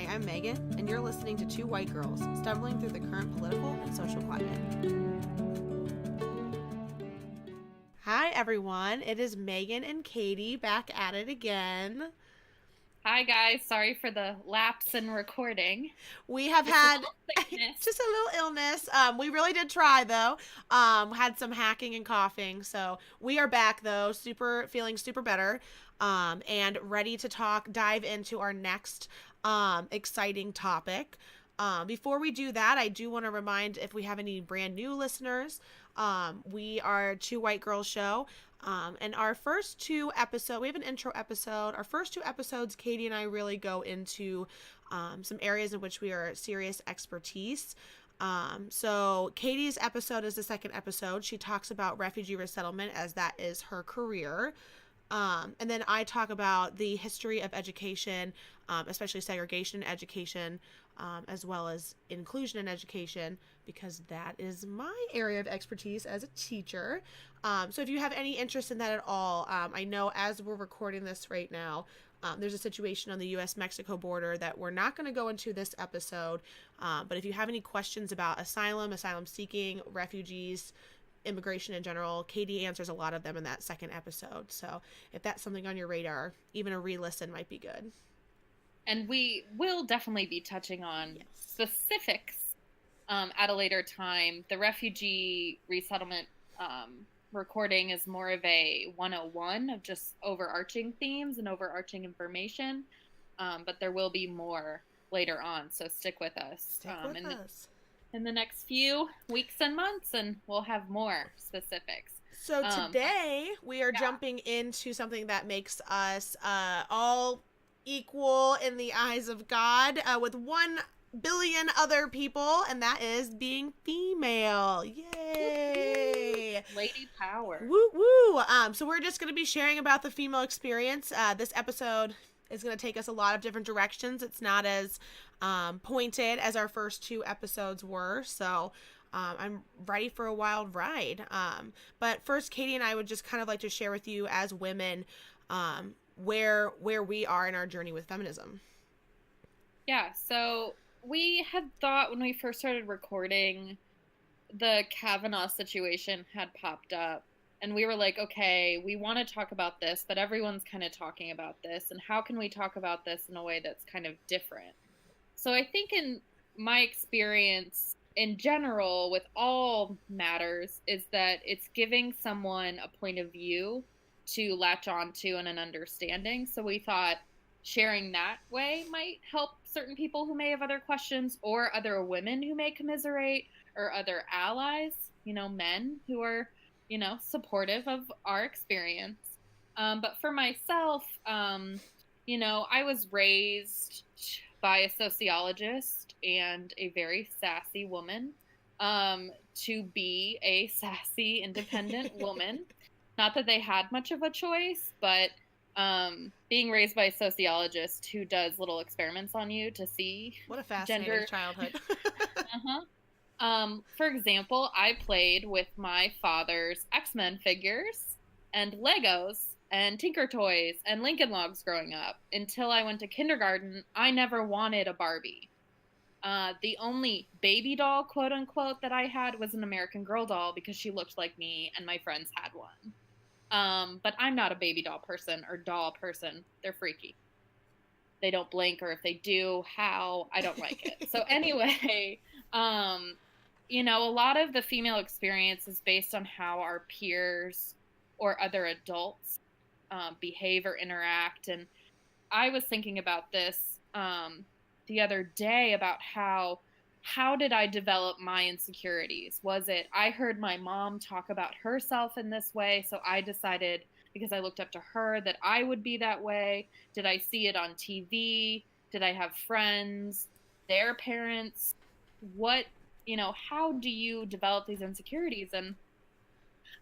Hi, I'm Megan, and you're listening to Two White Girls, stumbling through the current political and social climate. Hi, everyone. It is Megan and Katie back at it again. Hi guys, sorry for the lapse in recording. We have Just a had little sickness. just a little illness. We really did try though. Had some hacking and coughing, so we are back though, feeling super better, and ready to dive into our next exciting topic. Before we do that, I do want to remind if we have any brand new listeners, we are Two White Girls Show. And our first two episodes, we have an intro episode. Our first two episodes, Katie and I really go into some areas in which we are serious expertise. So Katie's episode is the second episode. She talks about refugee resettlement as that is her career. And then I talk about the history of education, especially segregation in education, as well as inclusion in education, because that is my area of expertise as a teacher. So if you have any interest in that at all, I know as we're recording this right now, there's a situation on the U.S.-Mexico border that we're not going to go into this episode. But if you have any questions about asylum seeking, refugees, immigration in general, Katie answers a lot of them in that second episode. So if that's something on your radar, even a re-listen might be good. And we will definitely be touching on Yes. specifics at a later time. The refugee resettlement recording is more of a 101 of just overarching themes and overarching information. But there will be more later on, so stick with us. Stick with us. In the next few weeks and months, and we'll have more specifics. So today we are jumping into something that makes us all equal in the eyes of God, with 1 billion other people, and that is being female. Yay! Lady power. Woo woo! So we're just going to be sharing about the female experience. This episode is going to take us a lot of different directions. It's not as pointed as our first two episodes were, so I'm ready for a wild ride. But first, Katie and I would just kind of like to share with you as women where we are in our journey with feminism. Yeah, so we had thought when we first started recording, the Kavanaugh situation had popped up. And we were like, okay, we want to talk about this, but everyone's kind of talking about this. And how can we talk about this in a way that's kind of different? So I think in my experience in general with all matters is that it's giving someone a point of view to latch onto and an understanding. So we thought sharing that way might help certain people who may have other questions, or other women who may commiserate, or other allies, men who are supportive of our experience. But for myself, I was raised by a sociologist and a very sassy woman, to be a sassy, independent woman. Not that they had much of a choice, but being raised by a sociologist who does little experiments on you to see what a fascinating childhood. For example, I played with my father's X-Men figures and Legos and Tinker Toys and Lincoln Logs growing up. Until I went to kindergarten, I never wanted a Barbie. The only baby doll, quote unquote, that I had was an American Girl doll because she looked like me and my friends had one. But I'm not a baby doll person or doll person. They're freaky. They don't blink, or if they do, how? I don't like it. So anyway, a lot of the female experience is based on how our peers or other adults behave or interact. And I was thinking about this the other day about how did I develop my insecurities? Was it I heard my mom talk about herself in this way, so I decided, because I looked up to her, that I would be that way? Did I see it on TV? Did I have friends, their parents? How do you develop these insecurities? And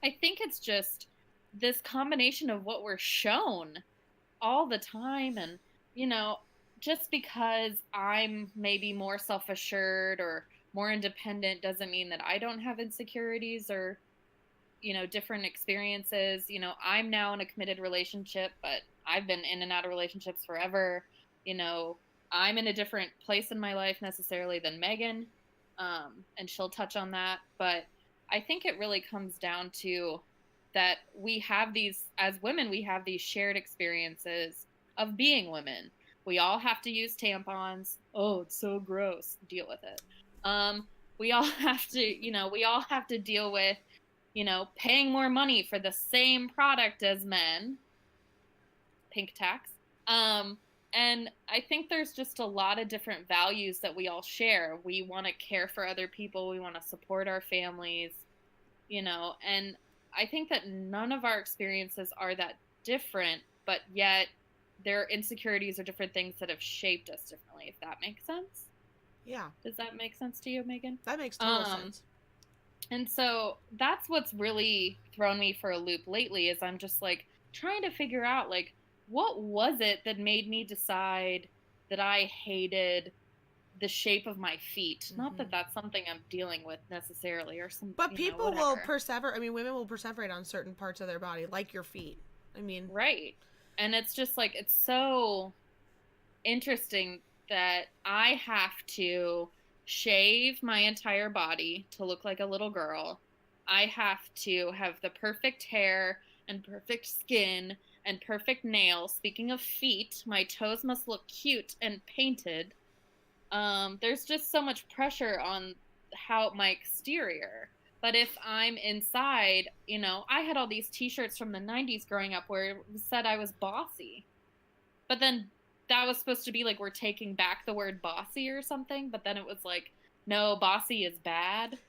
I think it's just this combination of what we're shown all the time. And, just because I'm maybe more self-assured or more independent doesn't mean that I don't have insecurities or, different experiences. I'm now in a committed relationship, but I've been in and out of relationships forever. I'm in a different place in my life necessarily than Megan, and she'll touch on that. But I think it really comes down to that we have these, as women, we have these shared experiences of being women. We all have to use tampons. Oh, it's so gross. Deal with it. We all have to, we all have to deal with, paying more money for the same product as men, pink tax. Um, and I think there's just a lot of different values that we all share. We want to care for other people, we want to support our families, and I think that none of our experiences are that different, but yet their insecurities are different things that have shaped us differently, if that makes sense. Yeah, Does that make sense to you, Megan? that makes total Um, sense. and so that's what's really thrown me for a loop lately is I'm just like trying to figure out like what was it that made me decide that I hated the shape of my feet. Not that Hmm. that's something I'm dealing with necessarily or some, But people will whatever. perseverate. I mean, women will perseverate on certain parts of their body, like your feet. I mean, Right. And it's just like it's so interesting that I have to shave my entire body to look like a little girl. I have to have the perfect hair and perfect skin and perfect nails. Speaking of feet, my toes must look cute and painted. There's just so much pressure on how my exterior. But if I'm inside, I had all these t-shirts from the 90s growing up where it said I was bossy. But then that was supposed to be like we're taking back the word bossy or something, but then it was like no, bossy is bad.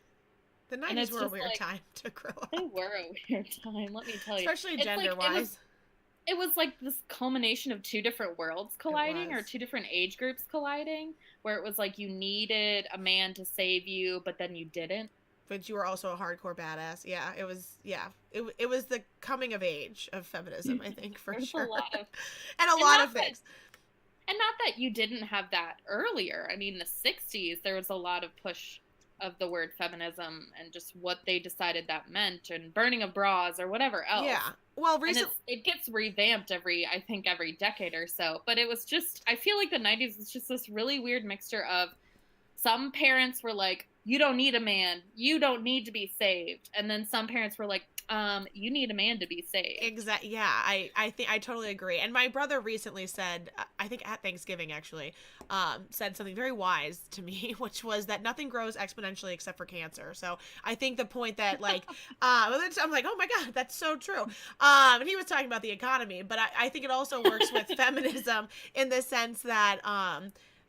the And 90s it's were a just weird like time to grow they up, were a weird time, let me tell you. especially It's like gender it was wise. it was like this culmination of two different worlds It colliding or was. two different age groups colliding where it was like you needed a man to save you, but then you didn't. But you were also a hardcore badass. Yeah, it was. Yeah, it was the coming of age of feminism, I think, for There's a sure, lot of and a and lot not of that things. and not that you didn't have that earlier. I mean, the 60s, there was a lot of push of the word feminism and just what they decided that meant and burning of bras or whatever else. Yeah. Well, And recent. it gets revamped I think every decade or so. But it was just I feel like the 90s was just this really weird mixture of some parents were like, you don't need a man, you don't need to be saved. And then some parents were like, you need a man to be saved. Exactly. Yeah, I think I totally agree. And my brother recently said, I think at Thanksgiving actually, said something very wise to me, which was that nothing grows exponentially except for cancer. So I think the point that like, I'm like, oh my god, that's so true. And he was talking about the economy, but I think it also works with feminism in the sense that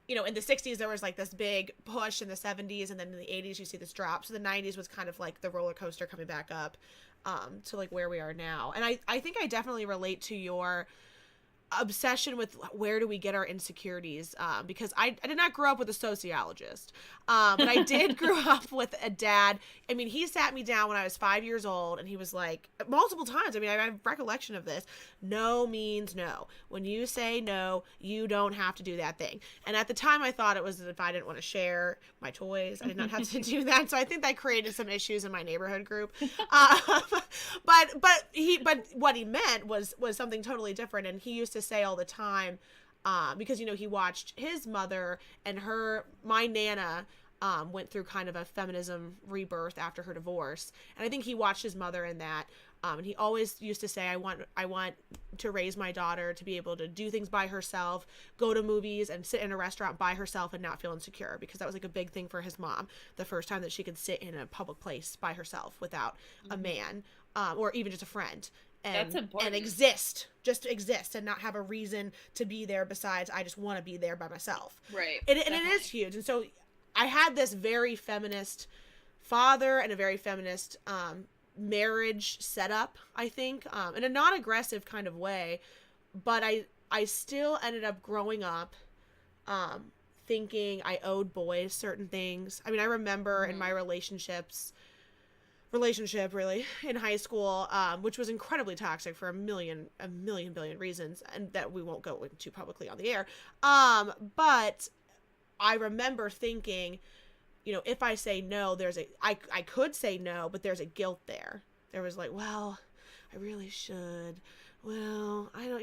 in the 60s there was like this big push in the 70s, and then in the 80s you see this drop. So the 90s was kind of like the roller coaster coming back up to like where we are now. And I think I definitely relate to your obsession with where do we get our insecurities, because I did not grow up with a sociologist, but I did grow up with a dad. I mean, he sat me down when I was 5 years old and he was like, multiple times, I mean, I have recollection of this: no means no. When you say no, you don't have to do that thing. And at the time I thought it was that if I didn't want to share my toys, I did not have to do that. So I think that created some issues in my neighborhood group. um, but what he meant was something totally different. And he used to say all the time, because he watched his mother and my nana went through kind of a feminism rebirth after her divorce, and I think he watched his mother in that. And he always used to say, I want to raise my daughter to be able to do things by herself, go to movies and sit in a restaurant by herself and not feel insecure, because that was like a big thing for his mom, the first time that she could sit in a public place by herself without a man, or even just a friend, That's and important. just exist and not have a reason to be there besides I just want to be there by myself. Right. And it is Definitely. huge. And so I had this very feminist father and a very feminist marriage setup, I think, in a non-aggressive kind of way. But I still ended up growing up um, thinking I owed boys certain things. I mean, I remember in my Mm-hmm. relationship really in high school, which was incredibly toxic for a million billion reasons, and that we won't go into publicly on the air. But I remember thinking, if I say no, I could say no, but there's a guilt there. There was like, well, I really should. well, I don't,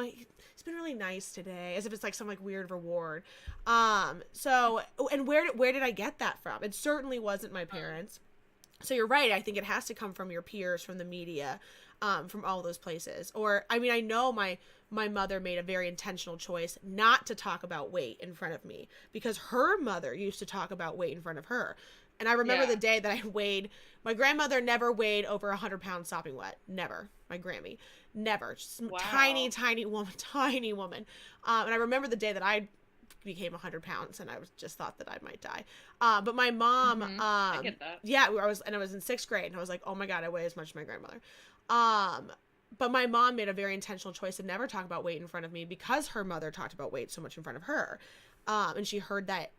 he's been really nice today, as if it's like some like weird reward. So, and where did I get that from? It certainly wasn't my parents. So you're right. I think it has to come from your peers, from the media, from all those places. Or, I mean, I know my mother made a very intentional choice not to talk about weight in front of me, because her mother used to talk about weight in front of her. And I remember Yeah. the day that I weighed. My grandmother never weighed over 100 pounds sopping wet. Never. My Grammy, never. Just tiny, Wow. tiny woman, tiny woman. And I remember the day that I became 100 pounds, and I was just thought that I might die. But my mom, I get that. yeah, I was in sixth grade, and I was like, oh my god, I weigh as much as my grandmother. Um, but my mom made a very intentional choice to never talk about weight in front of me, because her mother talked about weight so much in front of her, and she heard that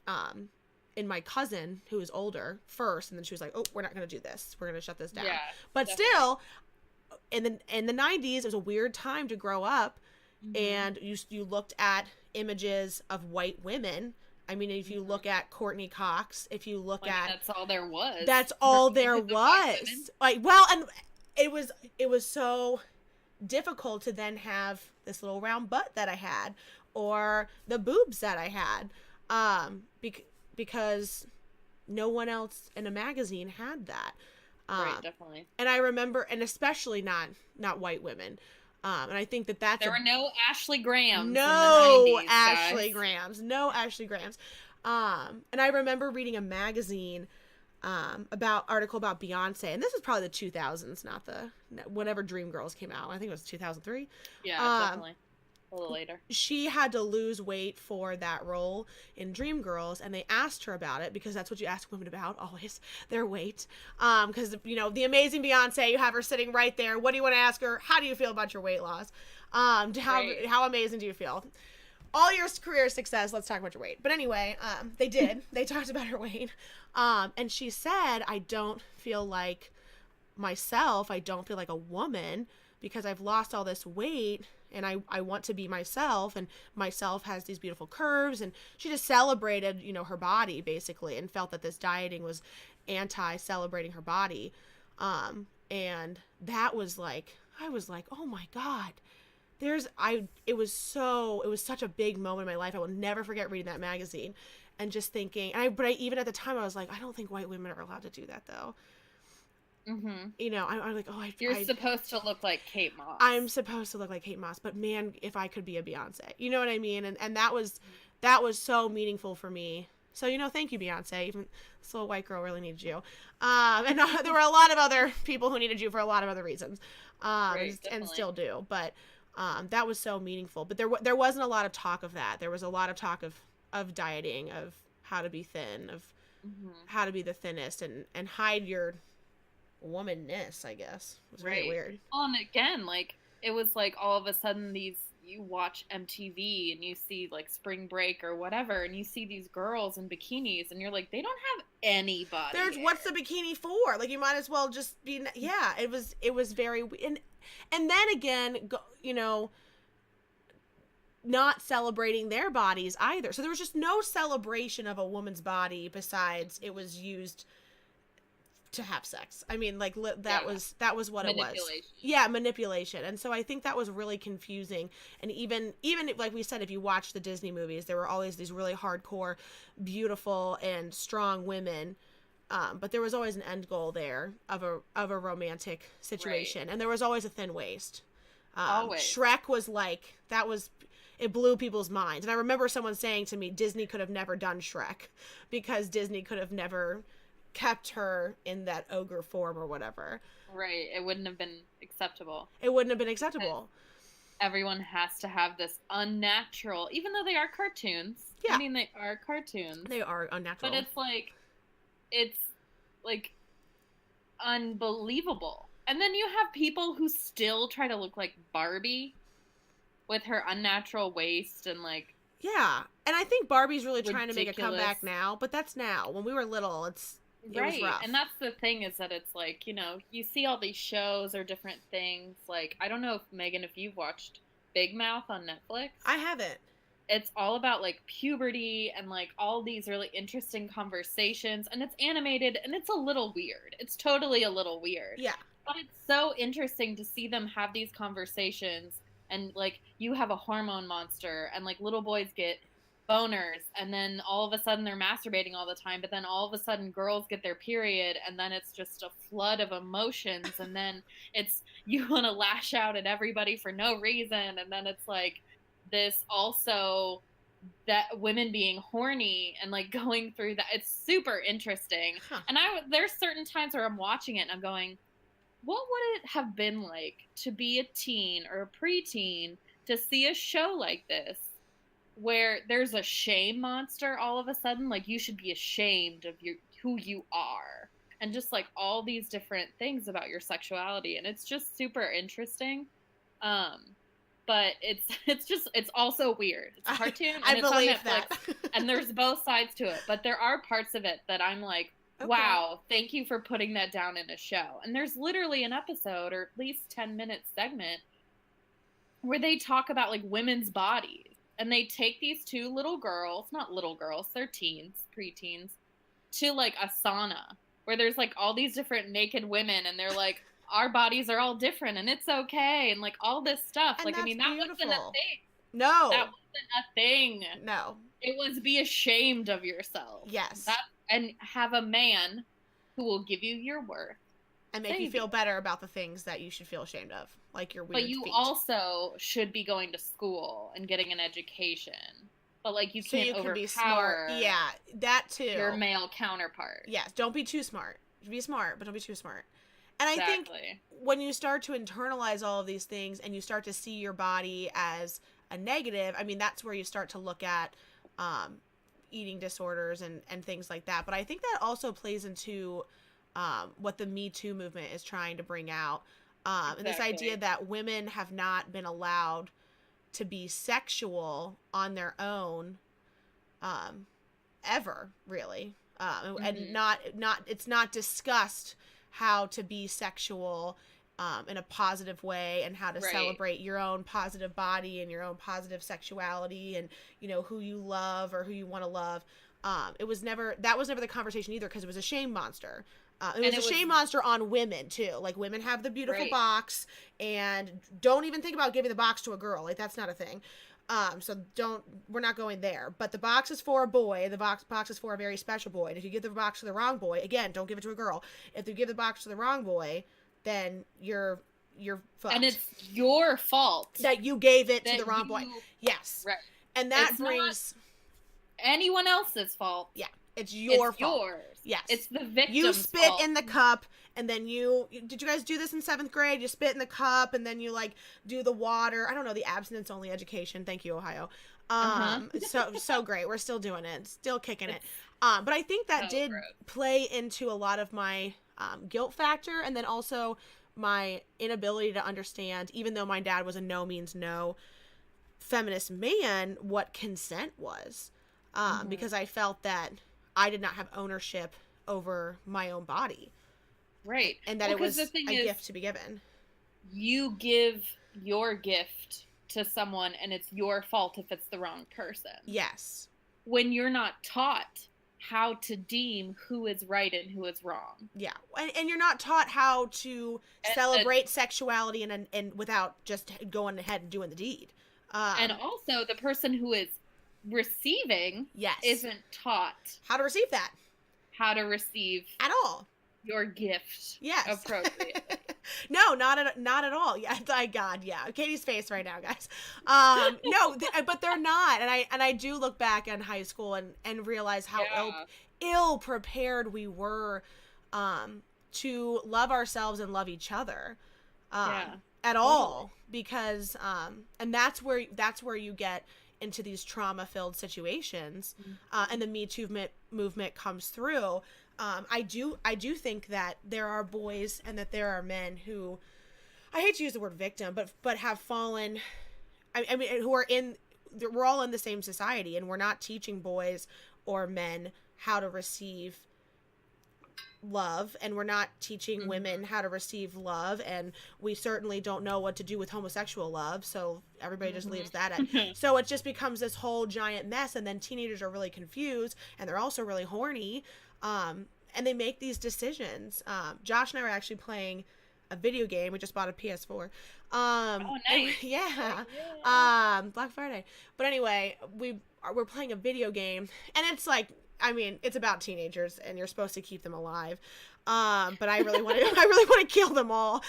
um, in my cousin, who was older, first, and then she was like, oh, we're not going to do this, we're going to shut this down. Yeah, But definitely. still, in the 90s, it was a weird time to grow up, Hmm. and you looked at images of white women. I mean, if you Hmm. look at Courtney Cox, if you look I mean, at, that's all there was that's for all there images of white women. was. Like, well, and it was so difficult to then have this little round butt that I had, or the boobs that I had, because no one else in a magazine had that. Right, Um, definitely. and I remember, and especially not white women. And I think that that's There a were no Ashley Grahams in the no 90s, Ashley guys. Grahams, no Ashley Grahams. And I remember reading a magazine, about article about Beyonce, and this is probably the 2000s, not the whenever Dreamgirls came out. I think it was 2003. Yeah, Um, definitely. A little later. she had to lose weight for that role in Dreamgirls, and they asked her about it, because that's what you ask women about always, their weight. Because the amazing Beyonce, you have her sitting right there. What do you want to ask her? How do you feel about your weight loss? Right. How amazing do you feel? All your career success. Let's talk about your weight. But anyway, they did. They talked about her weight, and she said, "I don't feel like myself. I don't feel like a woman, because I've lost all this weight, and I want to be myself, and myself has these beautiful curves." And she just celebrated, her body, basically, and felt that this dieting was anti celebrating her body. And that was like, I was like, oh my God. It was such a big moment in my life. I will never forget reading that magazine and just thinking, even at the time, I was like, I don't think white women are allowed to do that, though. Hmm. I'm like, oh, You're supposed to look like Kate I'm Moss. supposed to look like Kate Moss, but man, if I could be a Beyonce, you know what I mean? And that was so meaningful for me. So, thank you, Beyonce. Even this little white girl really needed you. And there were a lot of other people who needed you for a lot of other reasons, Right, and definitely. still do. But that was so meaningful. But there wasn't a lot of talk of that. There was a lot of talk of dieting, of how to be thin, of Hmm. how to be the thinnest, and hide your womanness. I guess it was very Right. weird. Well, and again, like, it was like all of a sudden you watch MTV and you see like Spring Break or whatever, and you see these girls in bikinis, and you're like, they don't have any body What's the hair. bikini for? Like, you might as well just be. Yeah, it was very, and then again, not celebrating their bodies either. So there was just no celebration of a woman's body, besides it was used to have sex. I mean, like, that Yeah. was what it was. Manipulation. Yeah, manipulation. And so I think that was really confusing. And even like we said, if you watch the Disney movies, there were always these really hardcore, beautiful and strong women. But there was always an end goal there of a romantic Right. situation, and there was always a thin waist. Always. Shrek was like, that was, it blew people's minds. And I remember someone saying to me, Disney could have never done Shrek, because Disney could have never kept her in that ogre form or whatever. Right. It wouldn't have been acceptable It wouldn't have been because acceptable. everyone has to have this unnatural, even though they are cartoons. I Yeah, mean, they are cartoons, they are but unnatural. it's like unbelievable. And then you have people who still try to look like Barbie with her unnatural waist and like Yeah, and I think Barbie's really trying to make a ridiculous. comeback now, but that's now. When we were little, it was Right. rough. And that's the thing is that it's like, you see all these shows or different things. Like, I don't know if Megan, if you've watched Big Mouth on Netflix. I haven't. It's all about like puberty and like all these really interesting conversations, and it's animated and it's a little weird. It's totally a little weird. Yeah. But it's so interesting to see them have these conversations, and like you have a hormone monster, and like little boys get boners, and then all of a sudden they're masturbating all the time, but then all of a sudden girls get their period, and then it's just a flood of emotions, and then it's you want to lash out at everybody for no reason, and then it's like this also that women being horny and like going through that. It's super interesting. Huh. And there's certain times where I'm watching it and I'm going, what would it have been like to be a teen or a preteen to see a show like this where there's a shame monster all of a sudden, like you should be ashamed of your who you are, and just like all these different things about your sexuality, and it's just super interesting. um but it's also weird. It's a cartoon and I it's on believe Netflix, that. and there's both sides to it, but there are parts of it that I'm like, Okay. wow, thank you for putting that down in a show. And there's literally an episode, or at least 10-minute segment, where they talk about like women's bodies. And they take these two little girls, not little girls, they're teens, preteens, to like a sauna where there's like all these different naked women, and they're like, our bodies are all different and it's okay, and like all this stuff. And Like, I that's mean, that wasn't a beautiful. thing. That No. wasn't a thing. No. It was be ashamed of yourself. Yes. That, and have a man who will give you your worth And make you feel better about the things that you should feel ashamed of, like your weird but you feet. also should be going to school and getting an education. But like you So can't you can overpower be smart. Yeah, that too. your male counterpart. Yes, don't be too smart. Be smart, but don't be too smart. And I think Exactly. when you start to internalize all of these things and you start to see your body as a negative, I mean, that's where you start to look at eating disorders and things like that. But I think that also plays into what the Me Too movement is trying to bring out. And this idea that women have not been allowed to be sexual on their own ever, really. And not it's not discussed how to be sexual in a positive way, and how to celebrate your own positive body and your own positive sexuality, and you know who you love or who you want to love. That was never the conversation either, because it was a shame monster. It was a shame monster on women too. Like, women have the beautiful box, and don't even think about giving the box to a girl. Like, that's not a thing. So we're not going there. But the box is for a boy. The box is for a very special boy. And if you give the box to the wrong boy, again, don't give it to a girl. If you give the box to the wrong boy, then you're fucked. And it's your fault that you gave it to the wrong boy. Yes. Right. And that brings anyone else's fault. Yeah. It's your fault. Yours. Yes. It's the victim's You spit fault. in the cup, and then did you guys do this in 7th grade? You spit in the cup, and then you like do the water. I don't know, the abstinence only education. Thank you, Ohio. So great. We're still doing it. Still kicking it. But I think that did play into a lot of my guilt factor, and then also my inability to understand, even though my dad was a no means no feminist man, what consent was. Because I felt that I did not have ownership over my own body. Right. And that it was a gift to be given. You give your gift to someone, and it's your fault if it's the wrong person. Yes. When you're not taught how to deem who is right and who is wrong. Yeah. And you're not taught how to celebrate sexuality and without just going ahead and doing the deed. And also, the person who is receiving isn't taught how to receive that. How to receive at all your gift. Yes. Appropriately. No, not at all. Yeah, my God, yeah. Katie's face right now, guys. No, but they're not. And I do look back on high school and realize how ill prepared we were to love ourselves and love each other. At all, because and that's where you get into these trauma-filled situations, and the Me Too movement comes through. I do think that there are boys and that there are men who, I hate to use the word victim, but have fallen. I mean, we're all in the same society, and we're not teaching boys or men how to receive love, and we're not teaching women how to receive love, and we certainly don't know what to do with homosexual love, so everybody just leaves that at so it just becomes this whole giant mess, and then teenagers are really confused, and they're also really horny, and they make these decisions. Josh and I were actually playing a video game. We just bought a PS4. Oh, And nice. yeah, Yeah. Black Friday. But anyway, we're playing a video game, and it's like, I mean, it's about teenagers, and you're supposed to keep them alive. But I really want to, I really want to kill them all,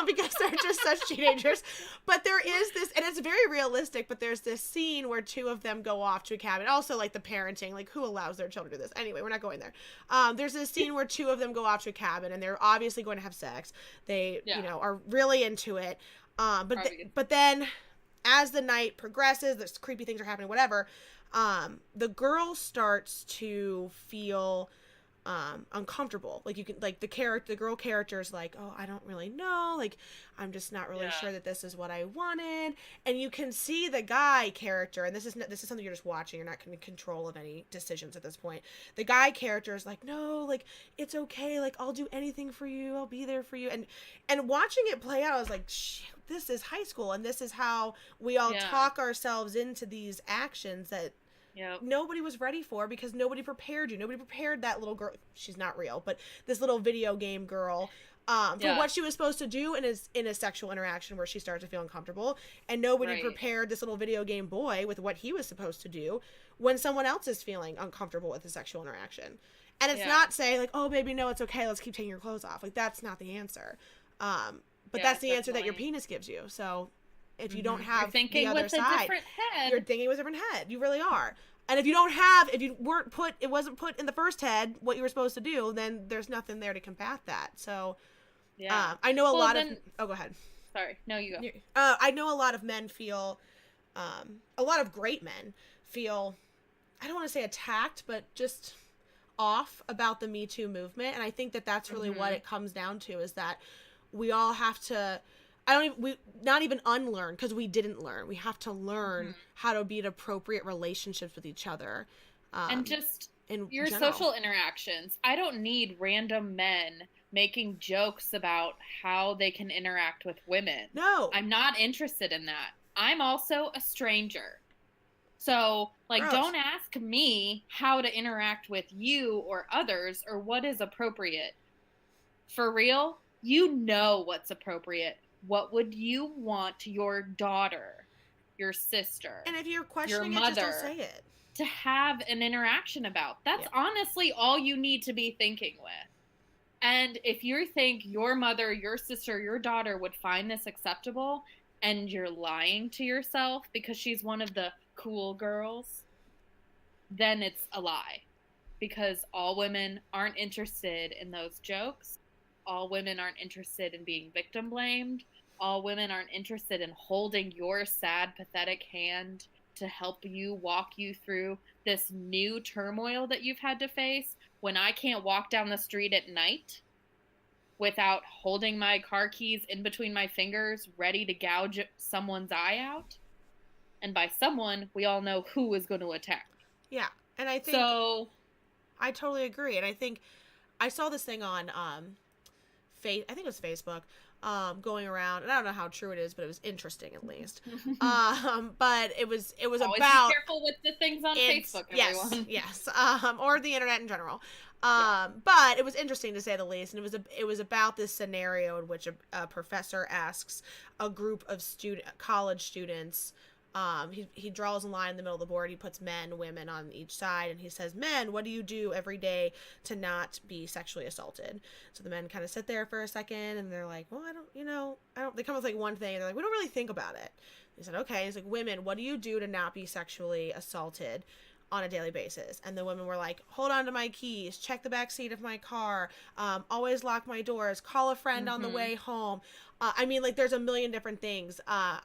because they're just such teenagers. But there is this, and it's very realistic. But there's this scene where two of them go off to a cabin. Also, like the parenting, like who allows their children to do this? Anyway, we're not going there. There's this scene where two of them go off to a cabin, and they're obviously going to have sex. They, Yeah. are really into it. But then, as the night progresses, there's creepy things are happening. Whatever. The girl starts to feel uncomfortable. Like, you can, like, the girl character is like, oh, I don't really know, like, I'm just not really sure that this is what I wanted. And you can see the guy character, and this is something you're just watching, you're not in control of any decisions at this point. The guy character is like, no, like, it's okay, like, I'll do anything for you, I'll be there for you. And watching it play out, I was like, shit, this is high school, and this is how we all talk ourselves into these actions that nobody was ready for, because nobody prepared you. Nobody prepared that little girl. She's not real, but this little video game girl, for what she was supposed to do in a sexual interaction where she started to feel uncomfortable. And nobody prepared this little video game boy with what he was supposed to do when someone else is feeling uncomfortable with a sexual interaction. And it's not saying like, oh, baby, no, it's okay, let's keep taking your clothes off. Like, that's not the answer. But that's the answer that your penis gives you. So if you don't have the other side, you're thinking with a different head. You really are. And if you it wasn't put in the first head what you were supposed to do, then there's nothing there to combat that. So, I know a lot of. Oh, go ahead. Sorry, no, you go. I know a lot of men feel, a lot of great men feel, I don't want to say attacked, but just off about the Me Too movement, and I think that that's really what it comes down to, is that we all have to. Not even unlearn, because we didn't learn. We have to learn how to be in appropriate relationships with each other. And just in your general. social interactions. I don't need random men making jokes about how they can interact with women. No. I'm not interested in that. I'm also a stranger. So, like, Gross. Don't ask me how to interact with you or others or what is appropriate. For real, you know what's appropriate. What would you want your daughter, your sister, and if you're questioning your mother, it, just don't say it, to have an interaction about? That's honestly all you need to be thinking with. And if you think your mother, your sister, your daughter would find this acceptable, and you're lying to yourself because she's one of the cool girls, then it's a lie. Because all women aren't interested in those jokes. All women aren't interested in being victim blamed. All women aren't interested in holding your sad, pathetic hand to help you walk you through this new turmoil that you've had to face. When I can't walk down the street at night without holding my car keys in between my fingers, ready to gouge someone's eye out. And by someone, we all know who is going to attack. Yeah, and I think I totally agree. And I think I saw this thing on I think it was Facebook, going around, and I don't know how true it is, but it was interesting at least. But it was Always about, be careful with the things on Facebook, everyone. Yes, or the internet in general. But it was interesting to say the least, and it was about this scenario in which a professor asks a group of college students. He draws a line in the middle of the board. He puts men, women on each side, and he says, men, what do you do every day to not be sexually assaulted? So the men kind of sit there for a second, and they're like, well, I don't, they come up with like one thing, and they're like, we don't really think about it. He said, okay. He's like, women, what do you do to not be sexually assaulted on a daily basis? And the women were like, hold on to my keys, check the back seat of my car, always lock my doors, call a friend on the way home. I mean, like, there's a million different things. I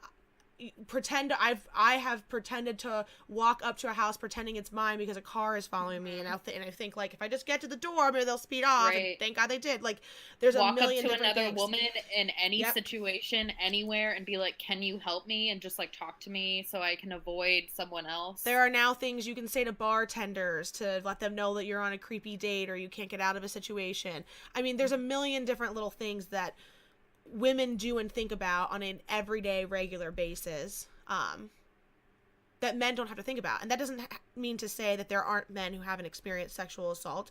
have pretended to walk up to a house pretending it's mine because a car is following me, and I think like, if I just get to the door, maybe they'll speed off. And thank God they did. Like, there's a million different things. Walk up to another woman in any situation, anywhere, and be like, can you help me? And just like talk to me so I can avoid someone else. There are now things you can say to bartenders to let them know that you're on a creepy date or you can't get out of a situation. I mean, there's a million different little things that women do and think about on an everyday, regular basis, that men don't have to think about. And that doesn't mean to say that there aren't men who haven't experienced sexual assault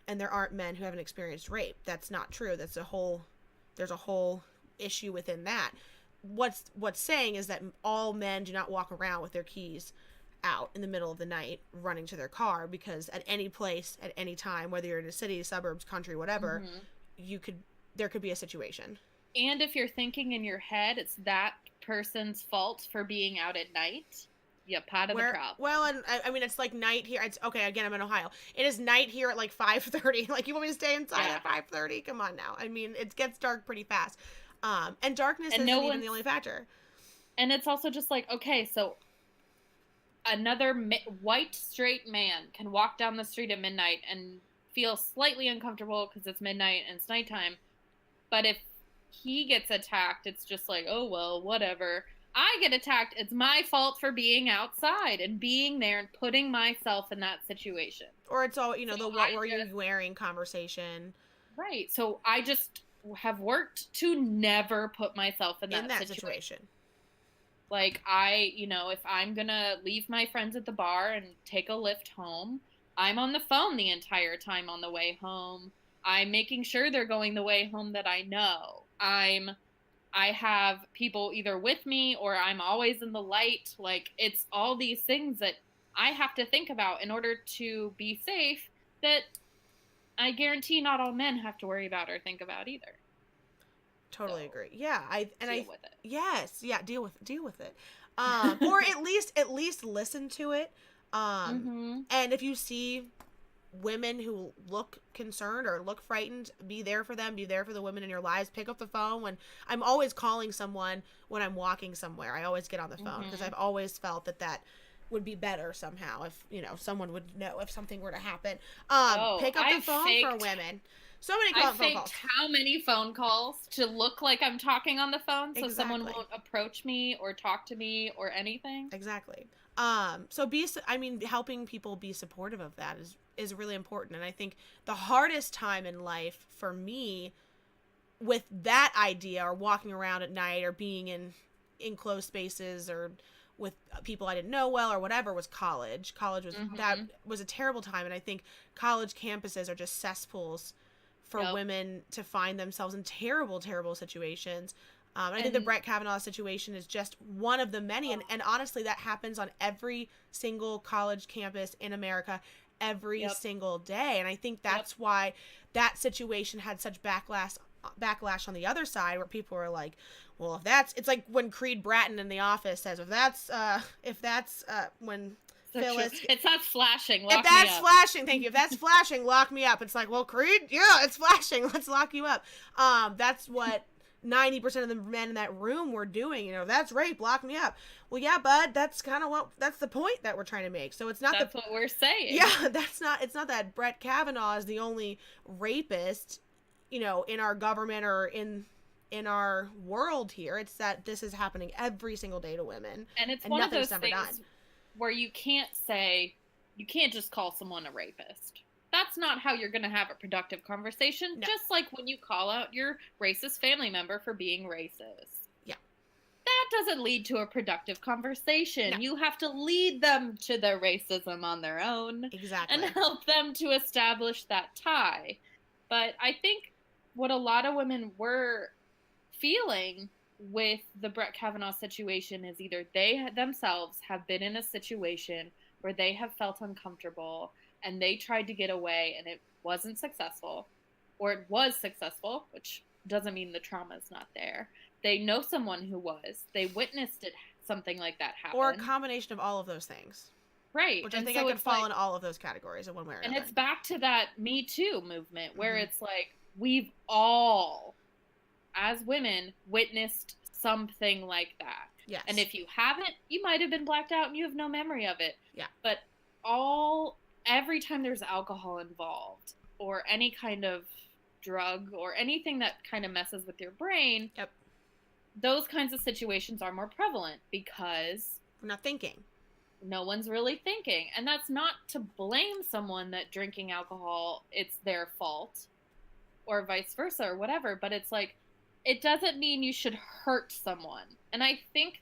and there aren't men who haven't experienced rape. That's not true. That's a whole there's a whole issue within that. What's saying is that all men do not walk around with their keys out in the middle of the night running to their car, because at any place at any time, whether you're in a city, suburbs, country, whatever, Mm-hmm. you could there could be a situation. And if you're thinking in your head it's that person's fault for being out at night, you're part of the Where problem. well, and I mean it's like night here. It's okay. Again, I'm in Ohio. It is night here at like 5:30. Like, you want me to stay inside Yeah. at 5:30? Come on now. I mean, it gets dark pretty fast. And darkness And isn't no even one's the only factor. and it's also just like, okay, so another white straight man can walk down the street at midnight and feel slightly uncomfortable because it's midnight and it's nighttime. But if he gets attacked, it's just like, oh, well, whatever. I get attacked. It's my fault for being outside and being there and putting myself in that situation. Or it's all, So the what were you wearing conversation. right. So I just have worked to never put myself in that Situation. Like, if I'm gonna leave my friends at the bar and take a lift home, I'm on the phone the entire time on the way home. I'm making sure they're going the way home that I know. I have people either with me or I'm always in the light. Like, it's all these things that I have to think about in order to be safe that I guarantee not all men have to worry about or think about either. Totally So, agree. Yeah, deal with it. Yes, yeah, deal with it. Or at least listen to it. Mm-hmm. And if you see women who look concerned or look frightened, be there for them. Be there for the women in your lives. Pick up the phone. When I'm always calling someone when I'm walking somewhere, I always get on the phone, because I've always felt that would be better somehow if someone would know if something were to happen. Pick up the phone for women. So many I phone calls. how many phone calls to look like I'm talking on the phone so someone Exactly. won't approach me or talk to me or anything. Exactly. So helping people be supportive of that is really important. And I think the hardest time in life for me with that idea, or walking around at night, or being in enclosed spaces, or with people I didn't know well, or whatever, was college. College was that was a terrible time. And I think college campuses are just cesspools for women to find themselves in terrible, terrible situations. I think the Brett Kavanaugh situation is just one of the many. And honestly, that happens on every single college campus in America every single day. And I think that's why that situation had such backlash on the other side, where people are like, well, it's like when Creed Bratton in The Office says, if that's when Phyllis, it's not flashing. If that's flashing, thank you. If that's flashing, lock me up. It's like, well, Creed, yeah, it's flashing. Let's lock you up. That's what 90% of the men in that room were doing. That's rape, lock me up. Well, yeah, bud, that's the point that we're trying to make. So it's not that's what we're saying. Yeah, it's not that Brett Kavanaugh is the only rapist, in our government or in our world here. It's that this is happening every single day to women. And it's one of those things where you can't just call someone a rapist. That's not how you're going to have a productive conversation. No. Just like when you call out your racist family member for being racist. Yeah. That doesn't lead to a productive conversation. No. You have to lead them to their racism on their own. Exactly. And help them to establish that tie. But I think what a lot of women were feeling with the Brett Kavanaugh situation is either they themselves have been in a situation where they have felt uncomfortable and they tried to get away and it wasn't successful, or it was successful, which doesn't mean the trauma is not there. They know someone who was. They witnessed something like that happen. Or a combination of all of those things. Right. Which I think I could fall in all of those categories in one way or another. And it's back to that Me Too movement where it's like we've all, as women, witnessed something like that. Yes. And if you haven't, you might have been blacked out and you have no memory of it. Yeah. But every time there's alcohol involved or any kind of drug or anything that kind of messes with your brain, those kinds of situations are more prevalent because we're not thinking. No one's really thinking. And that's not to blame someone that drinking alcohol, it's their fault or vice versa or whatever. But it's like, it doesn't mean you should hurt someone. And I think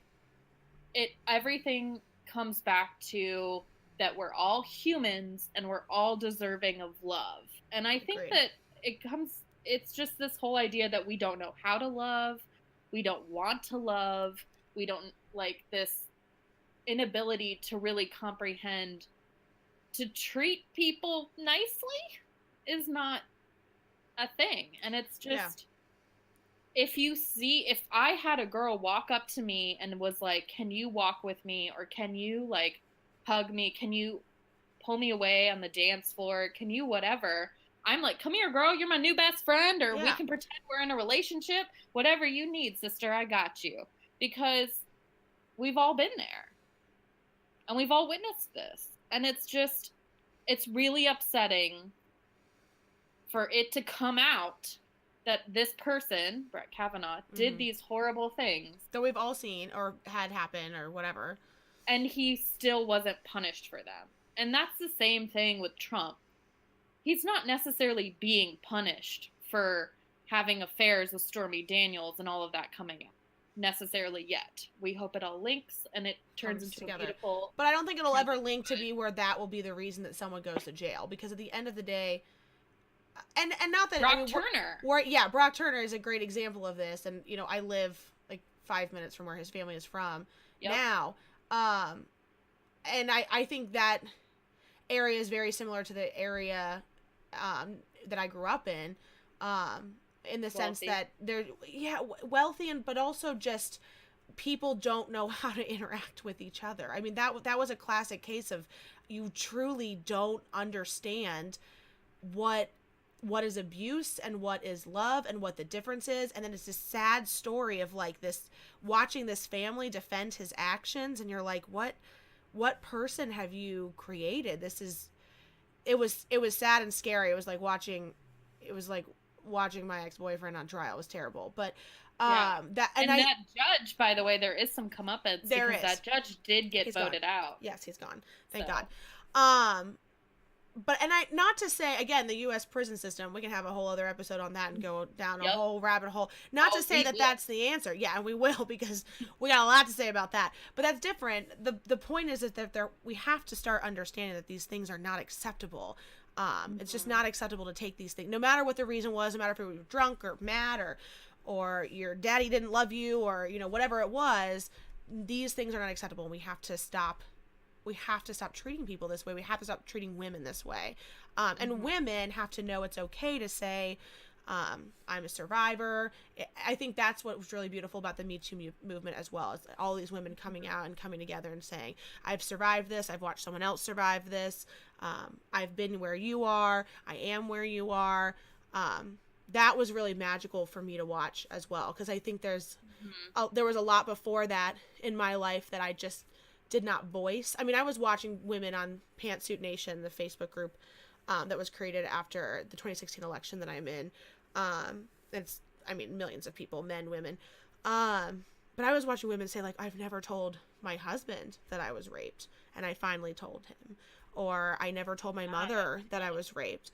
everything comes back to that we're all humans and we're all deserving of love. And I think that it comes it's just this whole idea that we don't know how to love, we don't want to love, we don't like this inability to really comprehend to treat people nicely is not a thing. And it's Yeah. just, if I had a girl walk up to me and was like, "Can you walk with me?" or "Can you like hug me? Can you pull me away on the dance floor? Can you whatever?" I'm like, "Come here, girl. You're my new best friend, or we Yeah. can pretend we're in a relationship. Whatever you need, sister, I got you." Because we've all been there and we've all witnessed this. And it's just, it's really upsetting for it to come out that this person, Brett Kavanaugh, did Mm-hmm. these horrible things That we've all seen or had happen or whatever. and he still wasn't punished for them. And that's the same thing with Trump. He's not necessarily being punished for having affairs with Stormy Daniels and all of that coming out necessarily yet. We hope it all links and it turns Comes into a together. beautiful But I don't think it'll ever transition. link to be where that will be the reason that someone goes to jail, because at the end of the day, and not that Brock I mean, Turner. yeah, Brock Turner is a great example of this, and you know I live like 5 minutes from where his family is from Yep. now, and I think that area is very similar to the area that I grew up in the sense Wealthy. that they're wealthy, and but also just people don't know how to interact with each other. I mean that was a classic case of you truly don't understand what is abuse and what is love and what the difference is, and then it's this sad story of like this, watching this family defend his actions, and you're like, what person have you created? This is, it was sad and scary. It was like watching my ex-boyfriend on trial. It was terrible. But Yeah. that and that judge, by the way, there is some comeuppance there because is. that judge did get He's voted gone. out. Yes, he's gone. Thank So. God. But and I, not to say again, the U.S. prison system, we can have a whole other episode on that and go down a whole rabbit hole. Not to say that that's the answer. Yeah, and we will, because we got a lot to say about that. But that's different. The point is that we have to start understanding that these things are not acceptable. It's just not acceptable to take these things, no matter what the reason was, no matter if you were drunk or mad or your daddy didn't love you, or you know, whatever it was. These things are not acceptable, and we have to stop treating people this way. We have to stop treating women this way. And women have to know it's okay to say, I'm a survivor. I think that's what was really beautiful about the Me Too movement as well, is all these women coming out and coming together and saying, I've survived this. I've watched someone else survive this. I've been where you are. I am where you are. That was really magical for me to watch as well, because I think there was a lot before that in my life that I just did not voice. I mean, I was watching women on Pantsuit Nation, the Facebook group that was created after the 2016 election that I'm in. It's, I mean, millions of people, men, women. But I was watching women say, like, I've never told my husband that I was raped, and I finally told him. Or I never told my mother that I was raped.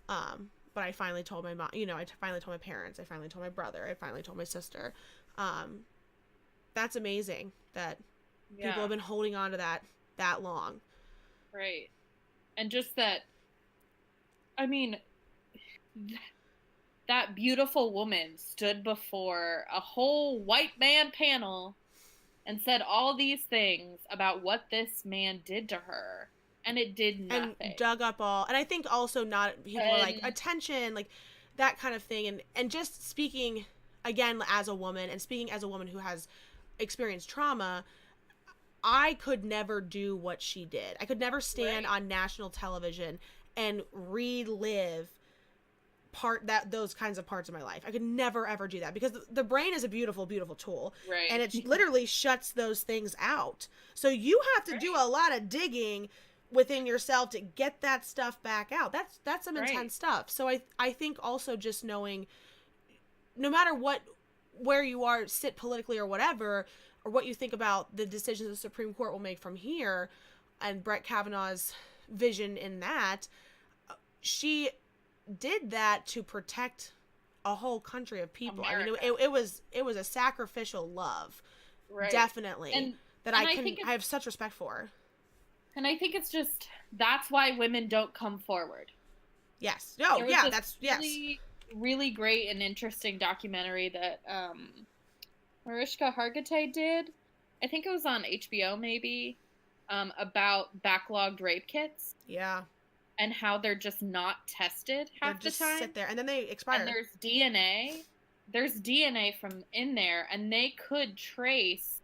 But I finally told my mom, you know, I finally told my parents. I finally told my brother. I finally told my sister. That's amazing that people have been holding on to that long. Right. And just that, I mean, that beautiful woman stood before a whole white man panel and said all these things about what this man did to her, and it did nothing. And dug up all, and I think also not, people were like, attention, like that kind of thing, and just speaking again as a woman, and speaking as a woman who has experienced trauma, I could never do what she did. I could never stand on national television and relive those kinds of parts of my life. I could never ever do that, because the brain is a beautiful, beautiful tool, and it literally shuts those things out. So you have to do a lot of digging within yourself to get that stuff back out. That's some intense stuff. So I think also just knowing, no matter where you are, sit politically or whatever, or what you think about the decisions the Supreme Court will make from here, and Brett Kavanaugh's vision in that, she did that to protect a whole country of people. America. I mean, it was a sacrificial love, definitely, and I have such respect for. And I think it's just, that's why women don't come forward. Yes. No. Yeah. That's really, really great and interesting documentary that Mariska Hargitay did. I think it was on HBO maybe, about backlogged rape kits Yeah. and how they're just not tested They're half the just time. sit there and then they And expire. there's DNA. There's DNA from in there, and they could trace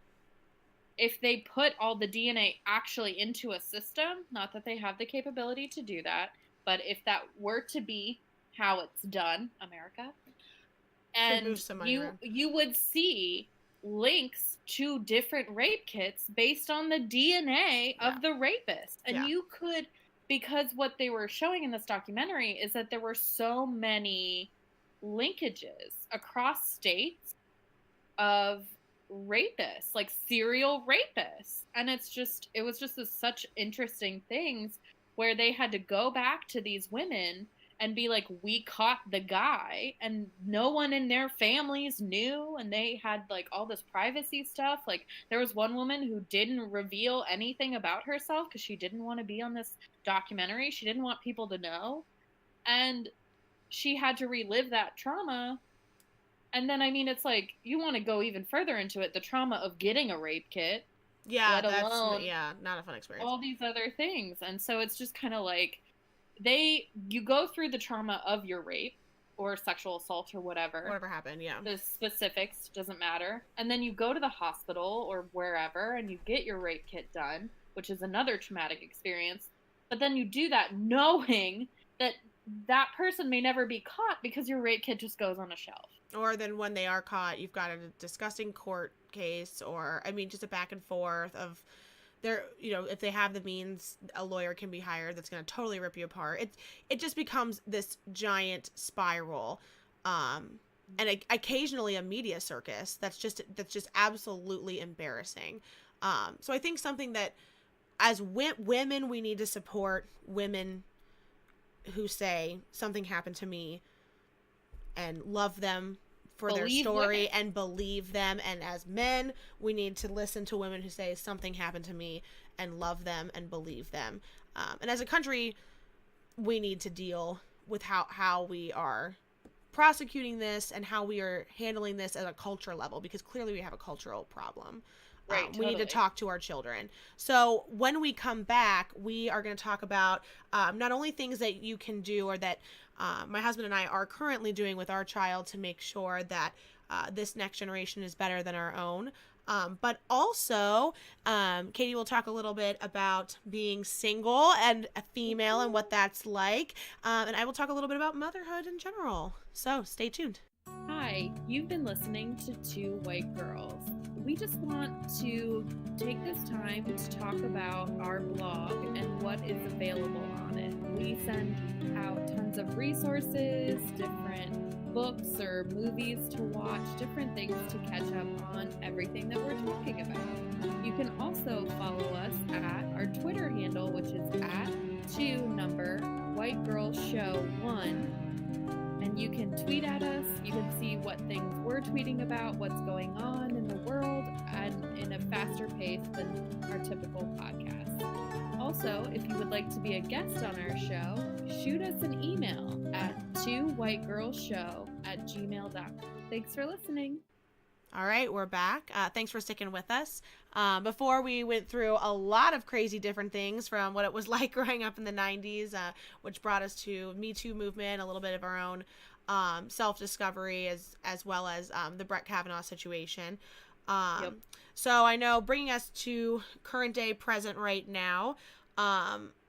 if they put all the DNA actually into a system. Not that they have the capability to do that, but if that were to be how it's done, America, Could and move some money you around. you would see links to different rape kits based on the DNA Yeah. of the rapist. And Yeah. you could, because what they were showing in this documentary is that there were so many linkages across states of rapists, like serial rapists. And it was just such interesting things where they had to go back to these women and be like, we caught the guy, and no one in their families knew, and they had like all this privacy stuff. Like, there was one woman who didn't reveal anything about herself because she didn't want to be on this documentary. She didn't want people to know, and she had to relive that trauma. And then, I mean, it's like, you want to go even further into it, the trauma of getting a rape kit, Yeah, let that's alone yeah, not a fun experience. all these other things. And so it's just kind of like, you go through the trauma of your rape or sexual assault or whatever. Whatever happened, yeah. The specifics doesn't matter. And then you go to the hospital or wherever and you get your rape kit done, which is another traumatic experience. But then you do that knowing that that person may never be caught because your rape kit just goes on a shelf. Or then when they are caught, you've got a disgusting court case, or I mean, just a back and forth of there. You know, if they have the means, a lawyer can be hired that's going to totally rip you apart. It just becomes this giant spiral, and occasionally a media circus that's just absolutely embarrassing. So I think something that as women we need to support women who say something happened to me and love them for their Believe story women. and believe them. And as men, we need to listen to women who say something happened to me and love them and believe them. And as a country, we need to deal with how we are prosecuting this and how we are handling this at a culture level, because clearly we have a cultural problem. Right, We need to totally. talk to our children. So when we come back, we are going to talk about not only things that you can do or that my husband and I are currently doing with our child to make sure that this next generation is better than our own. But also, Katie will talk a little bit about being single and a female and what that's like. And I will talk a little bit about motherhood in general. So stay tuned. Hi, you've been listening to Two White Girls. We just want to take this time to talk about our blog and what is available on it. We send out tons of resources, different books or movies to watch, different things to catch up on everything that we're talking about. You can also follow us at our Twitter handle, which is at 2whitegirlshow1. And you can tweet at us. You can see what things we're tweeting about, what's going on in the world, and in a faster pace than our typical podcast. Also, if you would like to be a guest on our show, shoot us an email at 2whitegirlshow@gmail.com. Thanks for listening. All right, we're back. Thanks for sticking with us. Before we went through a lot of crazy different things from what it was like growing up in the 90s, which brought us to Me Too movement, a little bit of our own self-discovery as well as the Brett Kavanaugh situation. Yep. So I know bringing us to current day present right now,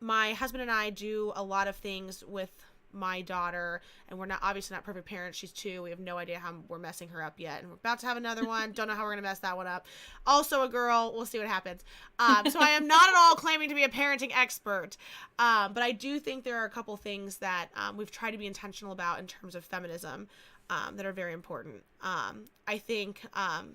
my husband and I do a lot of things with my daughter, and we're not obviously not perfect parents. She's 2. We have no idea how we're messing her up yet, and we're about to have another one. Don't know how we're gonna mess that one up. Also a girl. We'll see what happens. So I am not at all claiming to be a parenting expert, but I do think there are a couple things that we've tried to be intentional about in terms of feminism that are very important. I think